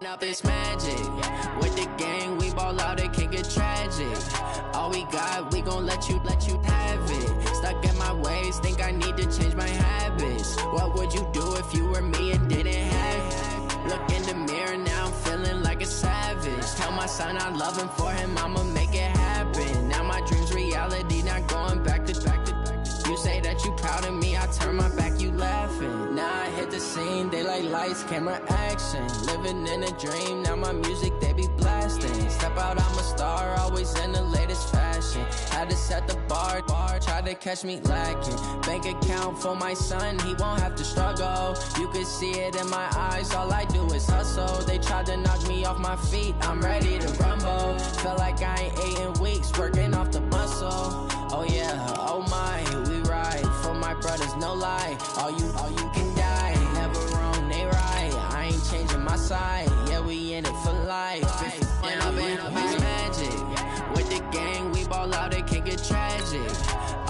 Up this magic. With the gang, we ball out, it can get tragic. All we got, we gon' let you have it. Stuck in my ways, think I need to change my habits. What would you do if you were me and didn't have it? Look in the mirror, now I'm feeling like a savage. Tell my son I love him, for him I'ma make it happen. Now my dream's reality, not going back to. You say that you proud of me, I turn my back, you laughing. Now I hit the scene, they like lights, camera, action. Living in a dream, now my music, they be blasting. Step out, I'm a star, always in the latest fashion. Had to set the bar, try to catch me lacking. Bank account for my son, he won't have to struggle. You can see it in my eyes, all I do is hustle. They tried to knock me off my feet, I'm ready to rumble. Felt like I ain't ate in weeks, working off the muscle. Oh yeah, oh my, we ride for my brothers, no lie. All you can die, never wrong, they right. I ain't changing my side, yeah, we in it for life. When up in this magic, with the gang, we ball out, it can get tragic.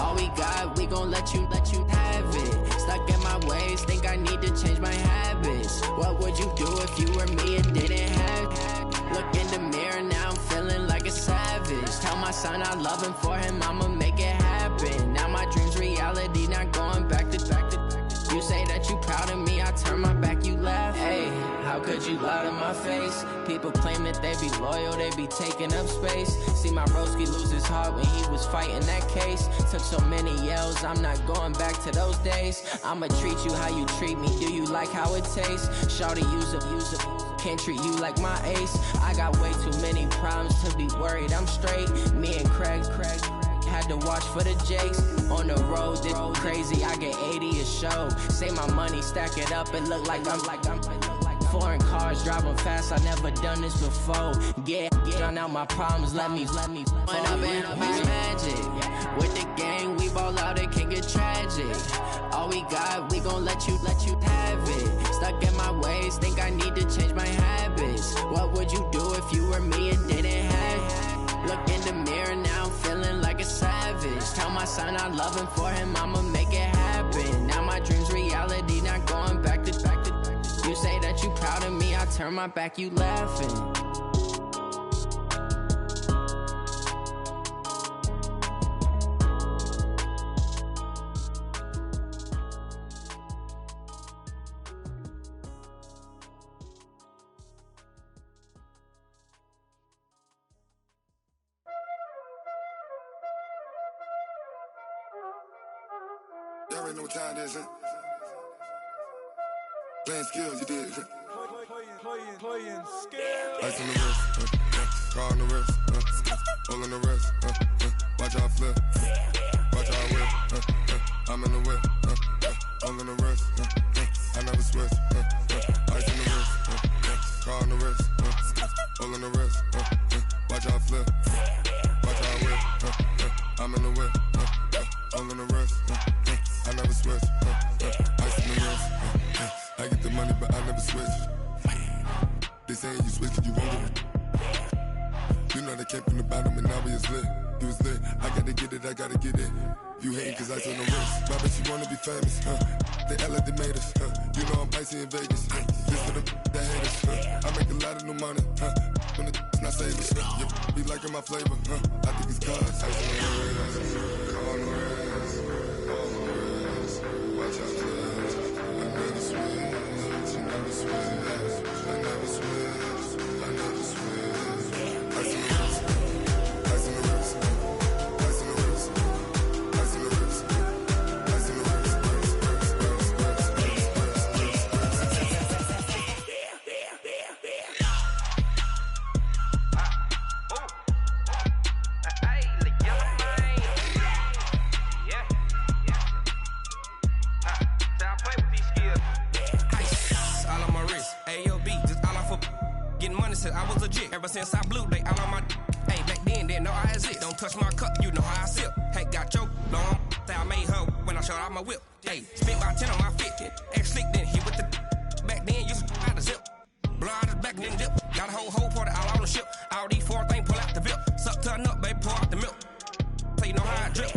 All we got, we gon' let you have it. Stuck in my ways, think I need to change my habits. What would you do if you were me and didn't have it? Look in the mirror, now I'm feeling like a savage. Tell my son I love him, for him I'ma make it happen. Now my dream's reality, not going back to. You say that you proud of me, I turn my back, you laugh. Hey, how could would you lie to my face? People claim that they be loyal, they be taking up space. See my broski lose his heart when he was fighting that case. Took so many yells, I'm not going back to those days. I'ma treat you how you treat me, do you like how it tastes? Shawty, use up, can't treat you like my ace. I got way too many problems to be worried, I'm straight. Me and Craig had to watch for the Jakes. On the road, this crazy, I get 80 a show. Say my money, stack it up, it look like I'm foreign cars, driving fast, I never done this before. Get drown out my problems, let me When up and magic. With the gang, we ball out, it can get tragic. All we got, we gon' let you have it. Stuck in my ways, think I need to change my habits. What would you do if you were me and didn't have it? Look in the mirror now, I'm feeling like a savage. Tell my son I love him, for him I'ma make it happen. Now my dream's reality, not going back to. You say that you proud of me, I turn my back, you laughing. Y'all already know what time it is, huh? Playing skills, you did. Playing skills. Ice on the wrist, car on the wrist, all on the wrist, watch out flip, watch out whip, I'm in the whip, all on the wrist, I never switch, ice on the wrist, car on the wrist, all on the wrist, watch out flip, watch out whip, I'm in the whip, all on the wrist, I never switch, ice on the wrist. I get the money, but I never switch. They saying you switch, you won't get it. You know they came from the bottom and now we is lit. You was lit, I gotta get it, I gotta get it. You hating cause I told the wrist. My bitch, you wanna be famous, They act like they made us, You know I'm icy in Vegas, This for the that hate us, I make a lot of new money, When the not savers, You be liking my flavor, I think it's cause I told the wrist, on the wrist, on the wrist, watch out for I never switch, I never switch, I never switch, I never switch. Ice in the wrist, ice in the wrist, ice in the wrist, ice in the wrist, ice in the wrist. I was legit ever since I blew they all on my hey back then didn't know I exist. Don't touch my cup, you know how I sip. Hey, got your long I made her when I showed out my whip. Hey, spent about 10 on my 50. Ex slick then hit with the back then used to out the zip. Blow out his back then dip. Got a whole party all on the ship. All these four things pull out the VIP. Suck to a nut, baby, pour out the milk. So you know how I drip.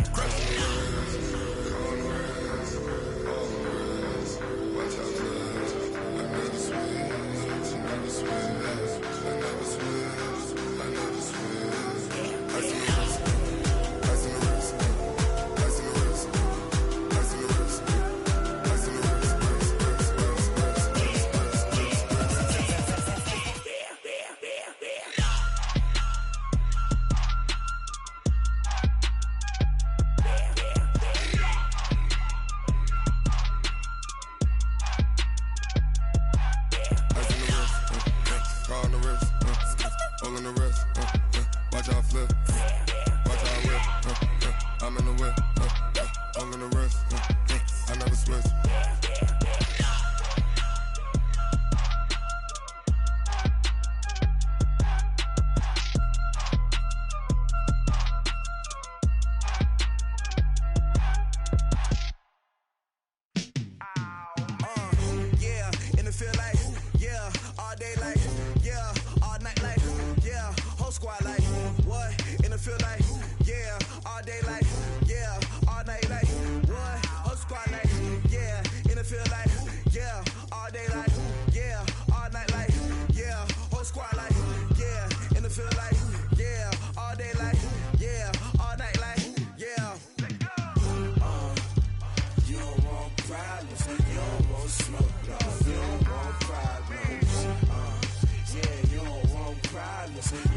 Squad like, what?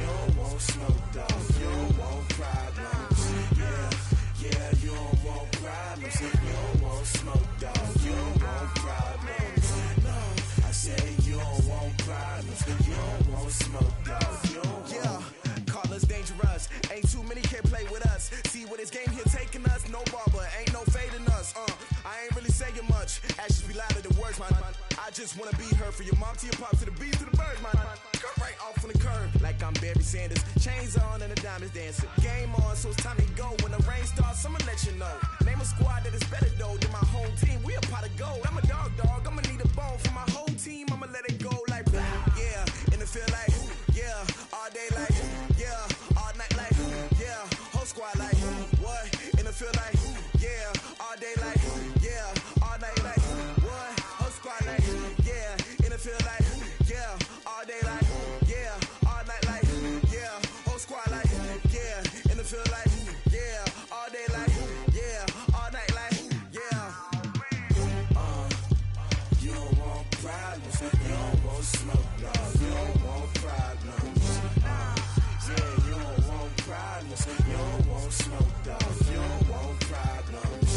You don't want smoke, dog. You don't want problems. Yeah, you don't want problems. You don't want smoke, dog. You don't want problems. No, I say you don't want problems. You don't want smoke, dog. You don't want. Call us dangerous. Ain't too many can play with us. See where this game here taking us. No barber, ain't no fading us. I ain't really saying much. Actions be louder than words, man. I just wanna be heard from your mom to your pop to the beat to the birds, man. Cut right off on the curb like I'm Barry Sanders. Chains on and the diamonds dancing. Game on, so it's time to go. When the rain starts, I'ma let you know. Name a squad that is better though than my home team. We a pot of gold. I'm a dog. I'ma need a bone for my whole team. I'ma let it go like blah. Yeah, and it feel like yeah, all day like yeah, all night like yeah, whole squad like what? And it feel like yeah, all day like yeah, all night like what? Whole squad like yeah, and it feel like yeah, all day like yeah, all night like yeah, whole squad like yeah, and it feel like yeah, all day like yeah, all night like yeah. You don't want problems. You don't want smoke, dog. You don't want problems. Yeah, you don't want problems. You don't want smoke, dog. You don't want problems.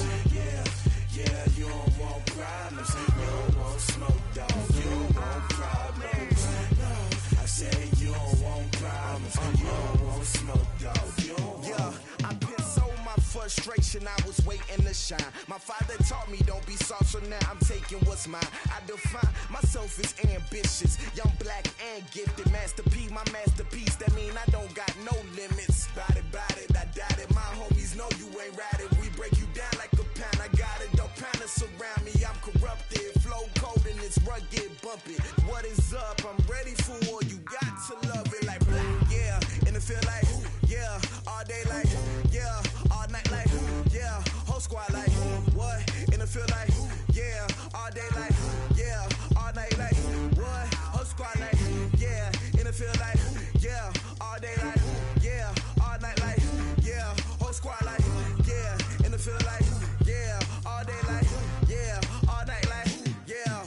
Yeah, you don't want problems. You don't want smoke, dog. You don't want problems. No, I say you don't want problems. You don't want smoke, dog. You don't want. I've been so my frustration, I was waiting to shine. My father taught me don't be soft, so now I'm taking what's mine. I define myself as ambitious, young, black, and gifted. Master P, my masterpiece, that mean I don't got no limits. Bout it, I doubt it. My homies know you ain't ratted. We break you down like a pound. I got it, don't panic surround me. I'm corrupted, flow cold and it's rugged, bump it. What is up? I'm ready for war. You got to love it like black, yeah. And it feel like yeah, all day like yeah, all night like yeah, whole squad like what? And it feel like yeah, all day like yeah, all night like what? Whole squad like yeah, and it feel like yeah, all day like yeah, all night like yeah, whole squad like yeah, and it feel like yeah, all day like yeah, all night like yeah.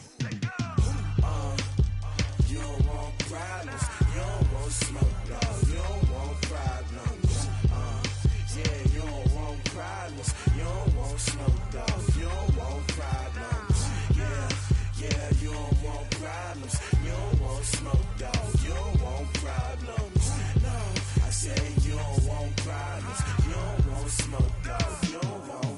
You don't want problems. You don't want smoke, dog. You don't want problems. Yeah, you don't want problems. You don't want smoke, dog. You don't want problems. Yeah, you don't want problems. You don't want smoke, dog. You don't want problems. No, I say you don't want problems. You don't want smoke, dog. You don't want.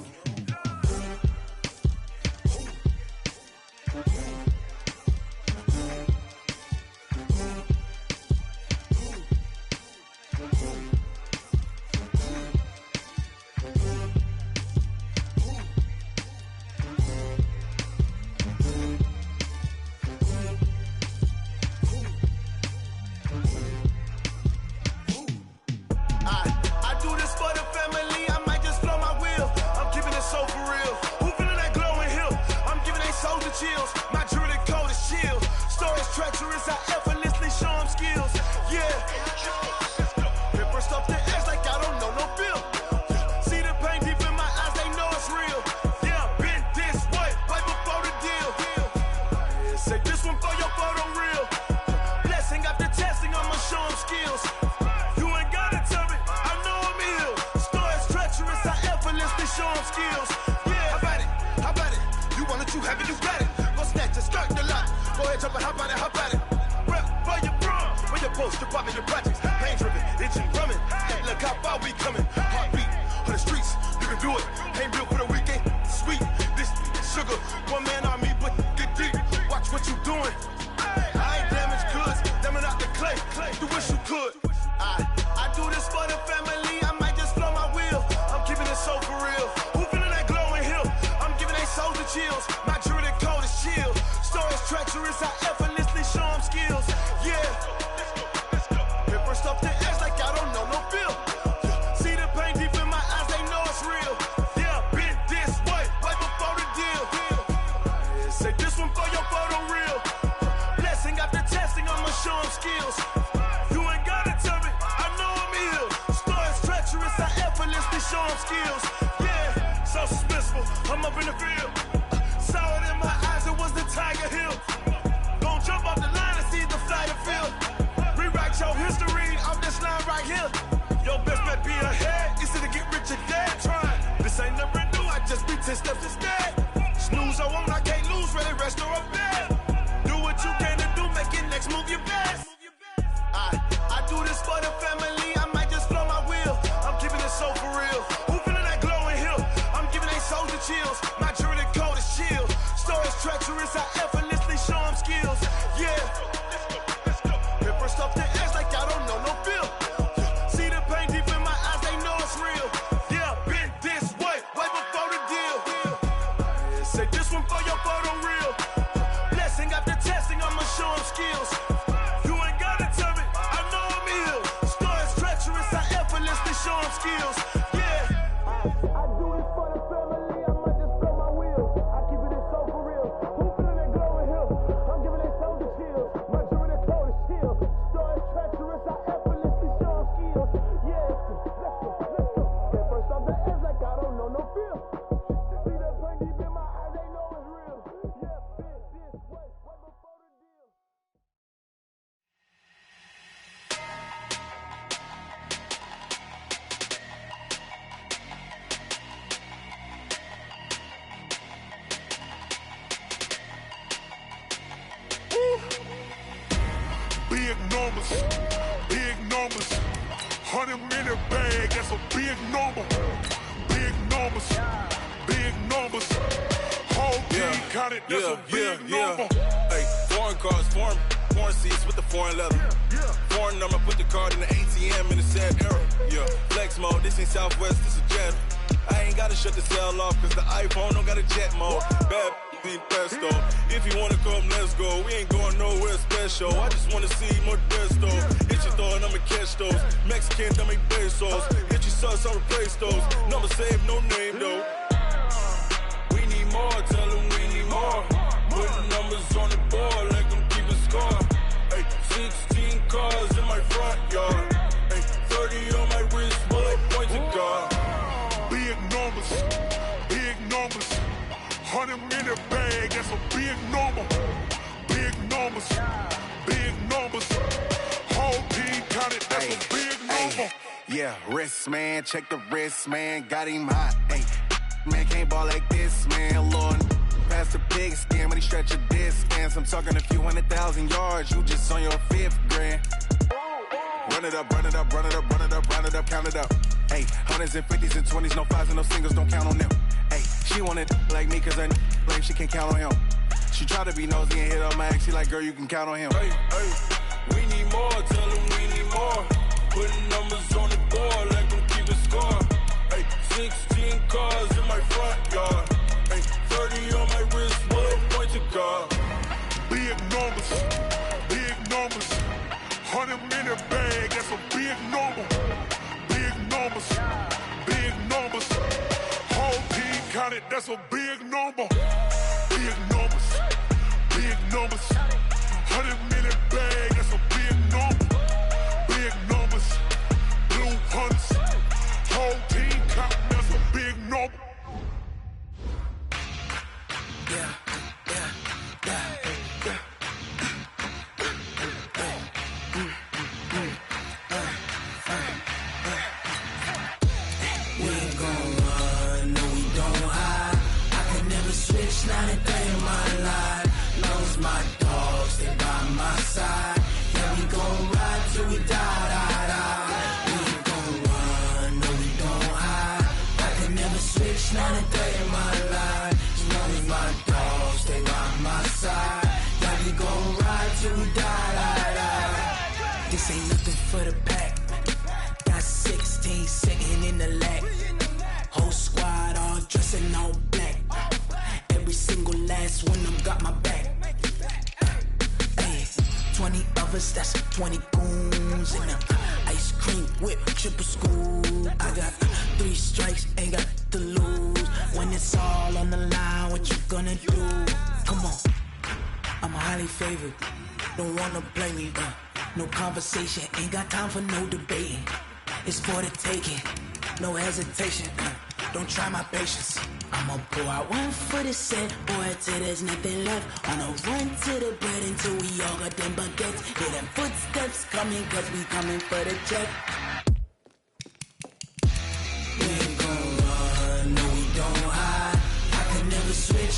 I do this for the family, I might just blow my wheel. I'm keeping it so for real. Who feeling that glowing hill? I'm giving they soldier chills. My jewelry coat is chill. Stories treacherous, I effortlessly show them skills. Yeah. Paper stuff the edge like I don't know no bill. See the pain deep in my eyes, they know it's real. Yeah, been this way, right before the deal. Say this one for your photo real. Blessing after testing, I'ma show them skills. You ain't gotta tell me, I know I'm ill. Stories treacherous, I effortlessly show them skills. Yeah, how about it? You want it, you have it, you got it. Go snatch it, skirt the lot. Go ahead, jump it, how about it? Rep for your brum, where your post, your poppin', your projects. Pain driven, itching, drumming. Hey, look how far we coming. Heartbeat on the streets, you can do it. Ain't built for the weekend, sweet. This sugar, one man army, but get deep. Watch what you doing. I ain't damaged goods, damn out the clay. You wish you could. I do this for the family, I might just blow my wheel. I'm keeping it so for real. Who feeling that glowing hill? I'm giving they soldier chills. My jewelry coat is chill. Stories treacherous, I effortlessly show them skills. Yeah. Paper stuff the edge like I don't know no bill. See the pain deep in my eyes, they know it's real. Yeah, been this way, right before the deal. Say this one for your photo real. Blessing after testing, I'ma show them skills. You ain't gotta tell me, I know I'm ill. Stories treacherous, I effortlessly show them skills. Yeah, so suspenseful, I'm up in the field. Saw it in my eyes, it was the Tiger Hill. Gon' jump off the line and see the flight of field. Rewrite your history, I'm just steps instead. Snooze or won't, I can't lose, really rest or a bed. Do what you can to do, make your next move your best. I do this for the family, I might just blow my wheel. I'm keeping it so for real. Who feeling that glowing hill? I'm giving they soldier chills. My jewelry code is chill. Stories treacherous, I effortlessly show them skills. Yeah. Hit first off the edge like I don't know no feel. See the pain deep in my eyes, they know it's real. Yeah, been this way before the deal. Say this one for your photo reel. Blessing after testing, I'ma show them skills. You ain't gotta tell me, I know I'm ill. Stories treacherous, I effortlessly show them skills. Yeah. I do this for the family, I might just blow my wheel. I keep it so for real. Who feeling that glowing hill? I'm giving they soldier chills. My jewelry code is chill. Stories treacherous, I effortlessly show them skills. Yeah, let's go. Get first off the edge like I don't know no feel. See that pain deep in my eyes, they know it's real. Yeah, been this way before the deal. Big numbers, big numbers. 100-minute bag, that's a big number. Big numbers, big numbers. Whole team counted, that's a big number. Hey, foreign cars, foreign seats with the foreign leather. Foreign number, put the card in the ATM in the sad era. Yeah, flex mode, this ain't Southwest, this is Jet. I ain't gotta shut the cell off, cause the iPhone don't got a jet mode. Bad need pesto. If you wanna come, let's go. We ain't going nowhere special. I just wanna see more desto. Hit your thought, I'ma catch those. Mexican, I make pesos. Hit your sus, I'll replace those. Number saved, no name though. We need more, tell them we need more. Putting numbers on the board, like them keep a score. Hey, 16 cars in my front yard. Hey, 30 on my wrist, bullet points of God. Big numbers, big numbers. 100-minute bag, that's a big number. Big numbers, big numbers. Whole team counted, that's a big number. Yeah, wrist man, check the wrist man, got him hot. Ay, man can't ball like this, man. Lord, past the pig skin when he stretch a distance. I'm talking a few 100,000 yards, you just on your 5th grand. Run it up, run it up, run it up, run it up, run it up, count it up. Hey, 100s and 50s and 20s, no 5s and no singles, don't count on them. Hey, she wanted like me cause her like she can't count on him. She tried to be nosy and hit on my ex, she like, girl, you can count on him. Hey, we need more, tell them we need more. Putting numbers on the board, like them keep a score. Hey, 16 cars in my front yard. Hey, 30 on my wrist, bullet point to God. Big numbers, big numbers. 100-minute bag, that's a big number. Big numbers, big numbers. Whole team counted, that's a big number. Big numbers, big numbers. 100-minute bag, that's a big number. Big numbers, blue hunts. Whole team counting, that's a big number. Yeah. Switch, not a day in my life. Knows my dogs, they by my side. Yeah, we gon' ride till we die. We ain't gon' run, no, we don't hide. I can never switch, not a day in my life. Knows my dogs, they by my side. Yeah, we gon' ride till we die. This ain't nothing for the pack. Got 16 sitting in the lag. Whole squad all dressing all black. Every single last one of them got my back. Hey, 20 of us, that's 20 goons in the ice cream whip, triple school. I got 3 strikes, ain't got to lose. When it's all on the line, what you gonna do? Come on, I'm highly favored. Don't wanna blame me, no conversation, ain't got time for no debating. It's for the taking, no hesitation. Don't try my patience. I'ma pull out one for the set, boy, till there's nothing left. On a run to the bread until we all got them baguettes. Hear them footsteps coming, cause we coming for the check. We ain't gon' run, no, we don't hide. I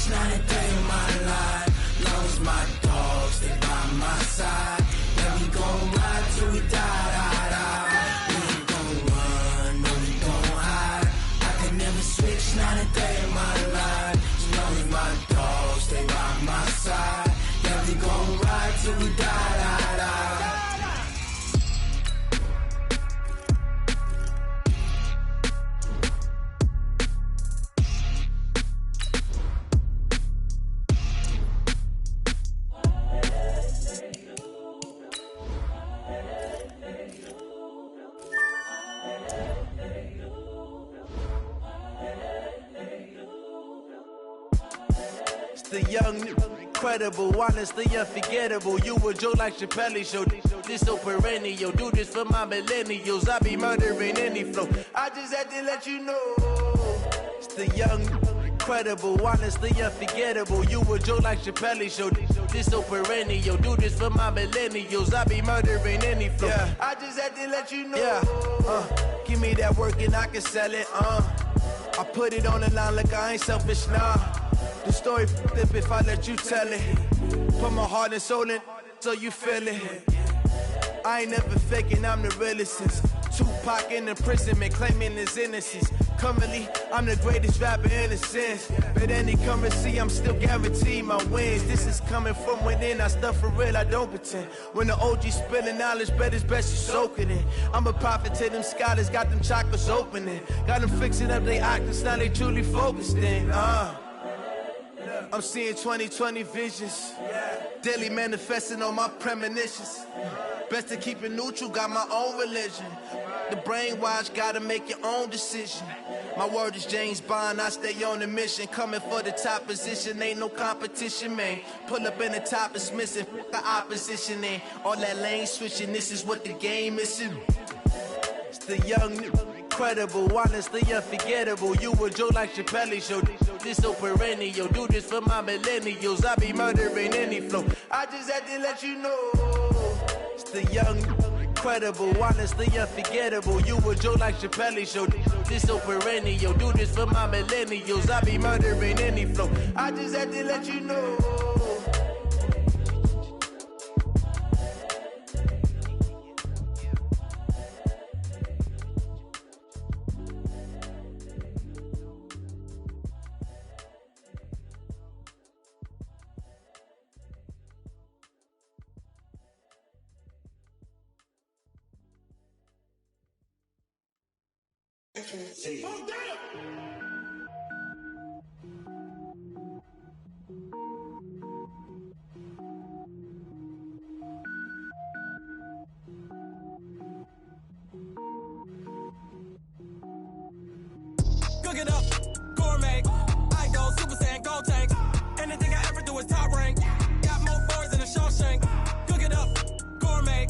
not a day in my life. Long as my dogs, they by my side. Yeah, we gon' ride till we die, die, die. We ain't gon' run, no, we gon' hide. I can never switch, not a day in my life. As long as my dogs, they by my side. Yeah, we gon' ride till we die, die, die. The young, incredible, honestly unforgettable. You a joke like Chappelle Show. This so perennial. Do this for my millennials. I be murdering any flow. I just had to let you know. It's the young, incredible, honestly unforgettable. You a joke like Chappelle Show. This so perennial. Do this for my millennials. I be murdering any flow. Yeah. I just had to let you know. Yeah. Give me that work and I can sell it. I put it on the line like I ain't selfish, nah. The story flip if I let you tell it. Put my heart and soul in so you feel it. I ain't never faking, I'm the realest since Tupac in imprisonment, claiming his innocence. Currently, I'm the greatest rapper in a sense. But any currency, I'm still guaranteed my wins. This is coming from within, I stuff for real, I don't pretend. When the OG spilling knowledge, bet it's best you soak it in. I'm a prophet to them scholars, got them chakras opening. Got them fixing up they octaves, now they truly focused in. I'm seeing 2020 visions. Daily manifesting on my premonitions. Best to keep it neutral, got my own religion. The brainwash, gotta make your own decision. My word is James Bond, I stay on a mission. Coming for the top position, ain't no competition, man. Pull up in the top, it's missing, the opposition, and all that lane switching, this is what the game is. It's the young, incredible, honestly unforgettable. You a joke like Chappelle Show. This so perennial. Do this for my millennials. I be murdering any flow. I just had to let you know. It's the young, incredible, honestly unforgettable. You a joke like Chappelle Show. This so perennial. Do this for my millennials. I be murdering any flow. I just had to let you know. Cook it up, gourmet. I go Super Saiyan, gold tank. Anything I ever do is top rank. Got more boys than a Shawshank. Cook it up, gourmet.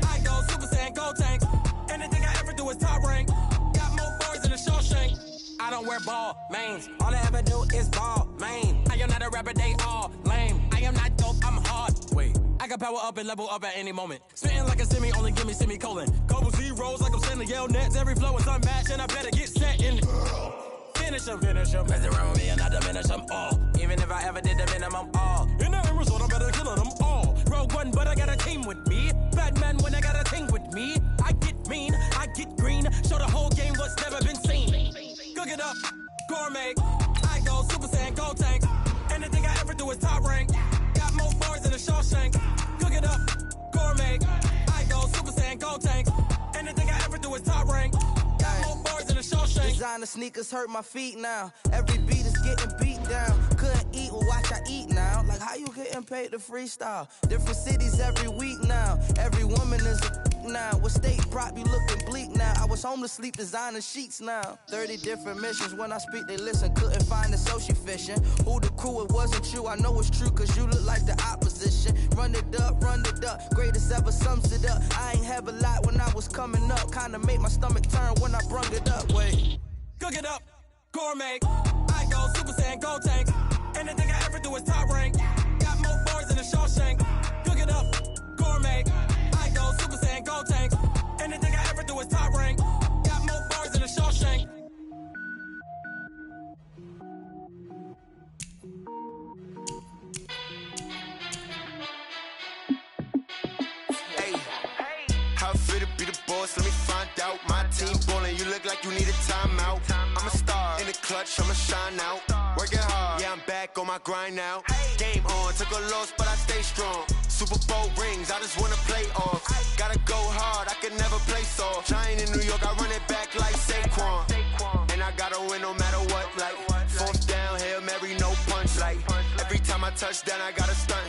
I go Super Saiyan, gold tank. Anything I ever do is top rank. Got more boys than a Shawshank. I don't wear ball mains. All I ever do is ball main. I am not a rapper, they all lame. I am not dope, I'm hard. Wait, I can power up and level up at any moment. Spitting like a semi, only give me semicolon. Couple zeros like I'm sending yell nets. Every flow is unmatched and I better get set in. Finish them. Mess around with me and I diminish them all. Even if I ever did the minimum all. In the end result, I better kill them all. Rogue One, but I got a team with me. Batman when I got a thing with me. I get mean, I get green. Show the whole game what's never been seen. Cook it up, gourmet. I go Super Saiyan, gold tank. Anything I ever do is top rank. Got more boys than a Shawshank. Cook it up, gourmet. I go Super Saiyan, gold tank. Anything I ever do is top rank. Got more boys than a Shawshank. Designer sneakers hurt my feet now. Every beat is getting beat down. Couldn't eat, well watch I eat now. Like how you getting paid to freestyle? Different cities every week now. Every woman is a now. What state prop you looking bleak now? I was home to sleep designer sheets now. 30 different missions. When I speak they listen. Couldn't find it so she fishing. Who the crew, it wasn't you. I know it's true cause you look like the opposition. Run it up. Greatest ever sums it up. I ain't have a lot when I was coming up. Kinda made my stomach turn when I brung it up. Wait. Cook it up, gourmet. I go Super Saiyan, gold tank. Anything I ever do is top rank. Got more boys than a Shawshank. Cook it up, gourmet. I go Super Saiyan, gold tank. Anything I ever do is top rank. Got more boys than a Shawshank. out. My team ballin', you look like you need a timeout. I'm a star in the clutch, I'ma shine out. Working hard, yeah, I'm back on my grind now. Game on, took a loss, but I stay strong. Super Bowl rings, I just wanna play off. Gotta go hard, I can never play soft. Giant in New York, I run it back like Saquon. And I gotta win no matter what, like fourth down, Hail Mary, no punch. Like every time I touch down, I gotta stunt.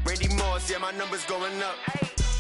Randy Moss, yeah, my numbers going up.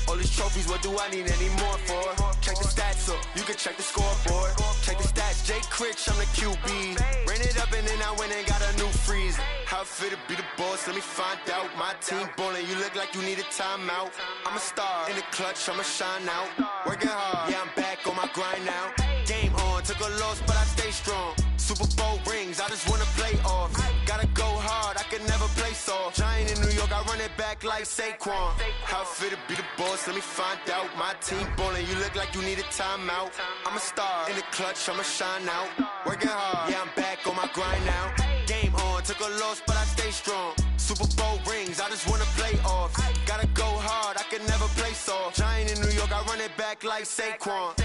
All these trophies, what do I need any more for? Check the stats up, you can check the scoreboard. Check the stats, Jay Critch, I'm the QB. Ran it up and then I went and got a new freeze. How it feel to be the boss, let me find out. My team ballin', you look like you need a timeout. I'm a star in the clutch, I'ma shine out. Working hard, yeah, I'm back on my grind now. Game on, took a loss, but I stay strong. Super Bowl rings, I just wanna play off. Gotta go hard, I can never play soft. Giant in New York, I run it back like Saquon. How it feel to be the boss, let me find out. My team ballin', you look like you need a timeout. I'm a star in the clutch, I'ma shine out. Working hard, yeah, I'm back on my grind now. Game on, took a loss, but I stay strong. Super Bowl rings, I just wanna play off. Gotta go hard, I can never play soft. Giant in New York, I run it back like Saquon.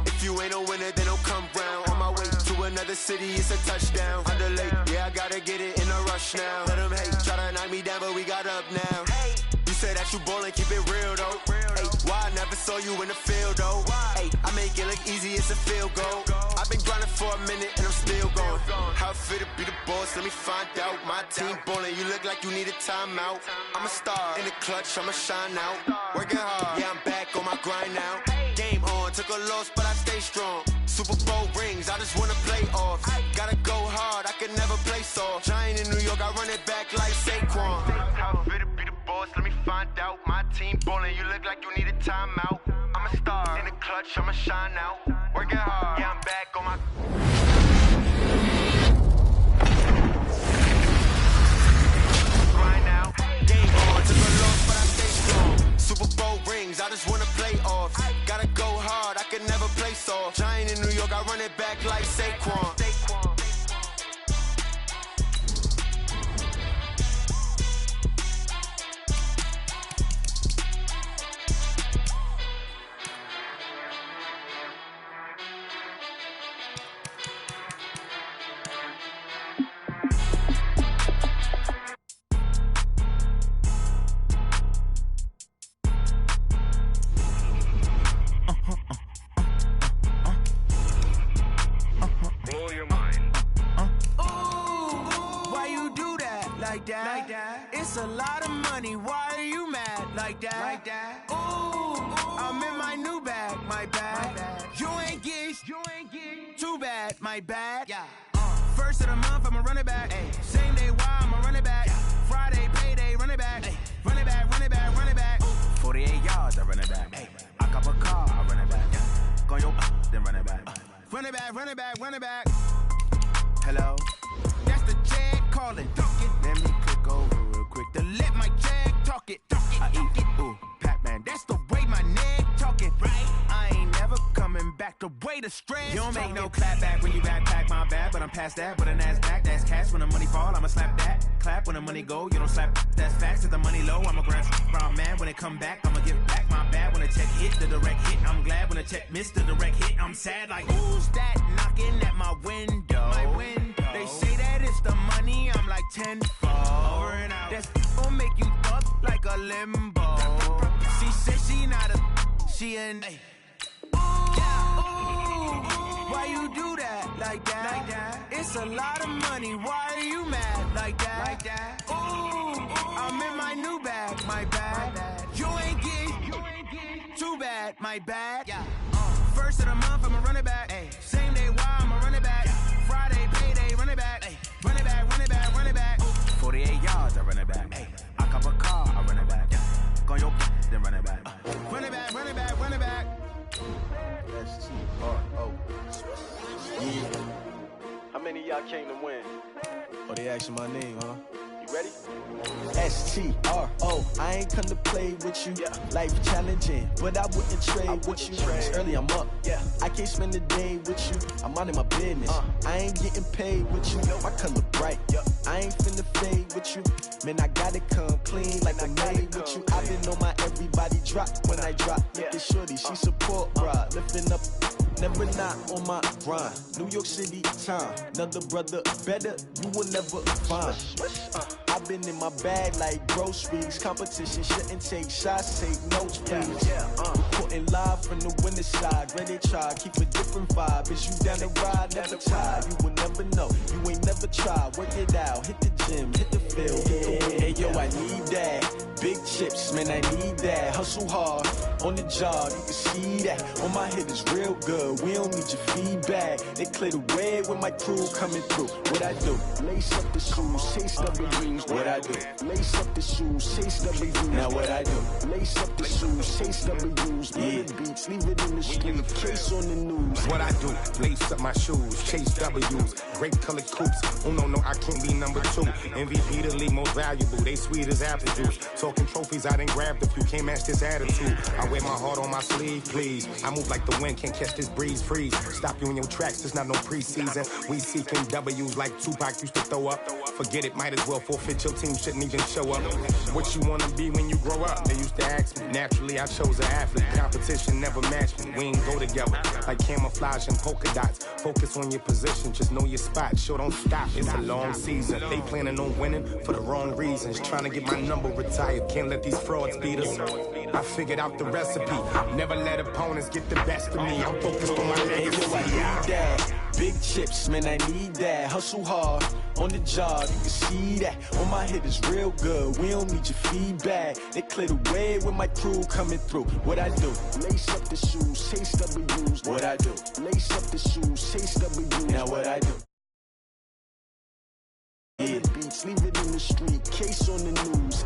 If you ain't a winner, then don't come round. On my way to another city, it's a touchdown. Underlay, yeah, I gotta get it in a rush now. Let them hate, try to knock me down, but we got up now. You say that you ballin', keep it real though. Hey, why I never saw you in the field though? Hey, I make it look easy, it's a field goal. I've been grinding for a minute and I'm still going. How it feel to be the boss, let me find out. My team ballin', you look like you need a timeout. I'm a star in the clutch, I'ma shine out. Working hard, yeah, I'm back on my grind now. Game on, took a loss, but I stay strong. Super Bowl rings, I just wanna play off. Gotta go hard, I can never play soft. Giant in New York, I run it back like Saquon. How it feel to be the boss, let me find out. My team ballin', you look like you need a timeout. I'm a star in the clutch, I'ma shine out. Working hard, yeah, I'm back on my grind now. Game on, took a loss, but I stay strong. Super Bowl rings, I just wanna play off. Gotta go hard, I can never play soft. Giant in New York, I run it back like Saquon. Like that. It's a lot of money. Why are you mad like that? Like that. Ooh, I'm in my new bag. My bad. You ain't get too bad. My bad. Yeah. First of the month, I'ma run it back. Ay. Same day, why I'ma run it back. Yeah. Friday, payday, run it back. Ay. Run it back, run it back, run it back. 48 yards, I run it back. Ay. I cop a car, I run it back. Yeah. Go your then run it back. Run it back, run it back, run it back. Hello. That's the jag calling. Let me click over real quick to let my jag talk it. I eat it. Ooh, Pac-Man. That's the way my neck talking. Right. I ain't never coming back. The way the stress. You don't make no clap back when you backpack my bad, but I'm past that. With an ass back, that's cash. When the money fall, I'ma slap that. Clap when the money go, you don't slap. That's facts. If the money low, I'ma grab from man. When it come back, I'ma give back my bad. When the check hit, the direct hit. I'm glad when the check missed the direct hit. I'm sad like who's that knocking at my window? My window. They say that it's the money, I'm like tenfold. Over and out. That's gon' make you fuck like a limbo. She said she not a, she an. Why you do that like that? Like that? It's a lot of money. Why are you mad like that? Like that? Ooh, I'm in my new bag. My bad. You ain't get too bad. My bad. Yeah. First of the month, I'ma run it back. Ay. Same day, why I'ma run it back. Yeah. Friday, payday, run it back. Ay. Run it back, run it back, run it back. 48 yards, I run it back. Ay. I cop a car, I run it back. Yeah. Go your then run it back. Run it back, run it back, run it back. S-T-R-O. Yeah. How many of y'all came to win? Oh, they asking my name, huh? You ready? S-T-R-O. I ain't come to play with you. Yeah. Life challenging, but I wouldn't trade with you. It's early, I'm up. Yeah. I can't spend the day with you. I'm minding my business. I ain't getting paid with you. My color bright. Yeah. I ain't finna fade with you. Man, I gotta come clean like I'm made with you. I've been on my everybody drop when I drop. Look at shorty, she support, bruh. Lifting up never not on my grind. New York City time, another brother better, you will never find. I've been in my bag like groceries. Competition shouldn't take shots, take notes, please. Reporting live from the winter side. Ready to try, keep a different vibe. Is you down the ride, never tired. You will never know, you ain't never tried. Work it out, hit the gym, hit the field, hit the wind. Hey yo, I need that. Big chips, man, I need that. Hustle hard, on the job, you can see that. On my head is real good, we don't need your feedback. They clear the way with my crew coming through. What I do? Lace up the shoes, chase W's. What I do? Lace up the shoes, chase W's. Now what I do? Lace up the shoes, chase W's. Yeah. Beats, leave it in the street, case on the news. What I do? Lace up my shoes, chase W's. Great colored coops. Oh no, I can't be number 2. MVP the league most valuable. They sweet as apple juice. Talking trophies, I done grabbed a few. Can't match this attitude. I wear my heart on my sleeve, please. I move like the wind, can't catch this breeze, freeze. Stop you in your tracks, there's not no preseason. We seeking W's like Tupac used to throw up. Forget it, might as well forfeit. Your team shouldn't even show up. What you wanna be when you grow up? They used to ask me. Naturally, I chose an athlete. Competition never matched me. We ain't go together like camouflage and polka dots. Focus on your position, just know your spot. Sure, don't stop. It's a long season. They planning on winning for the wrong reasons. Trying to get my number retired. Can't let these frauds beat us. I figured out the recipe. Never let opponents get the best of me. I'm focused on my legacy. Big chips, man, I need that. Hustle hard, on the job, you can see that. On my head is real good, we don't need your feedback. They clear the way with my crew coming through. What I do? Lace up the shoes, chase W's. What I do? Lace up the shoes, chase W's. Now what I do? Yeah. Beats, leave it in the street, case on the news.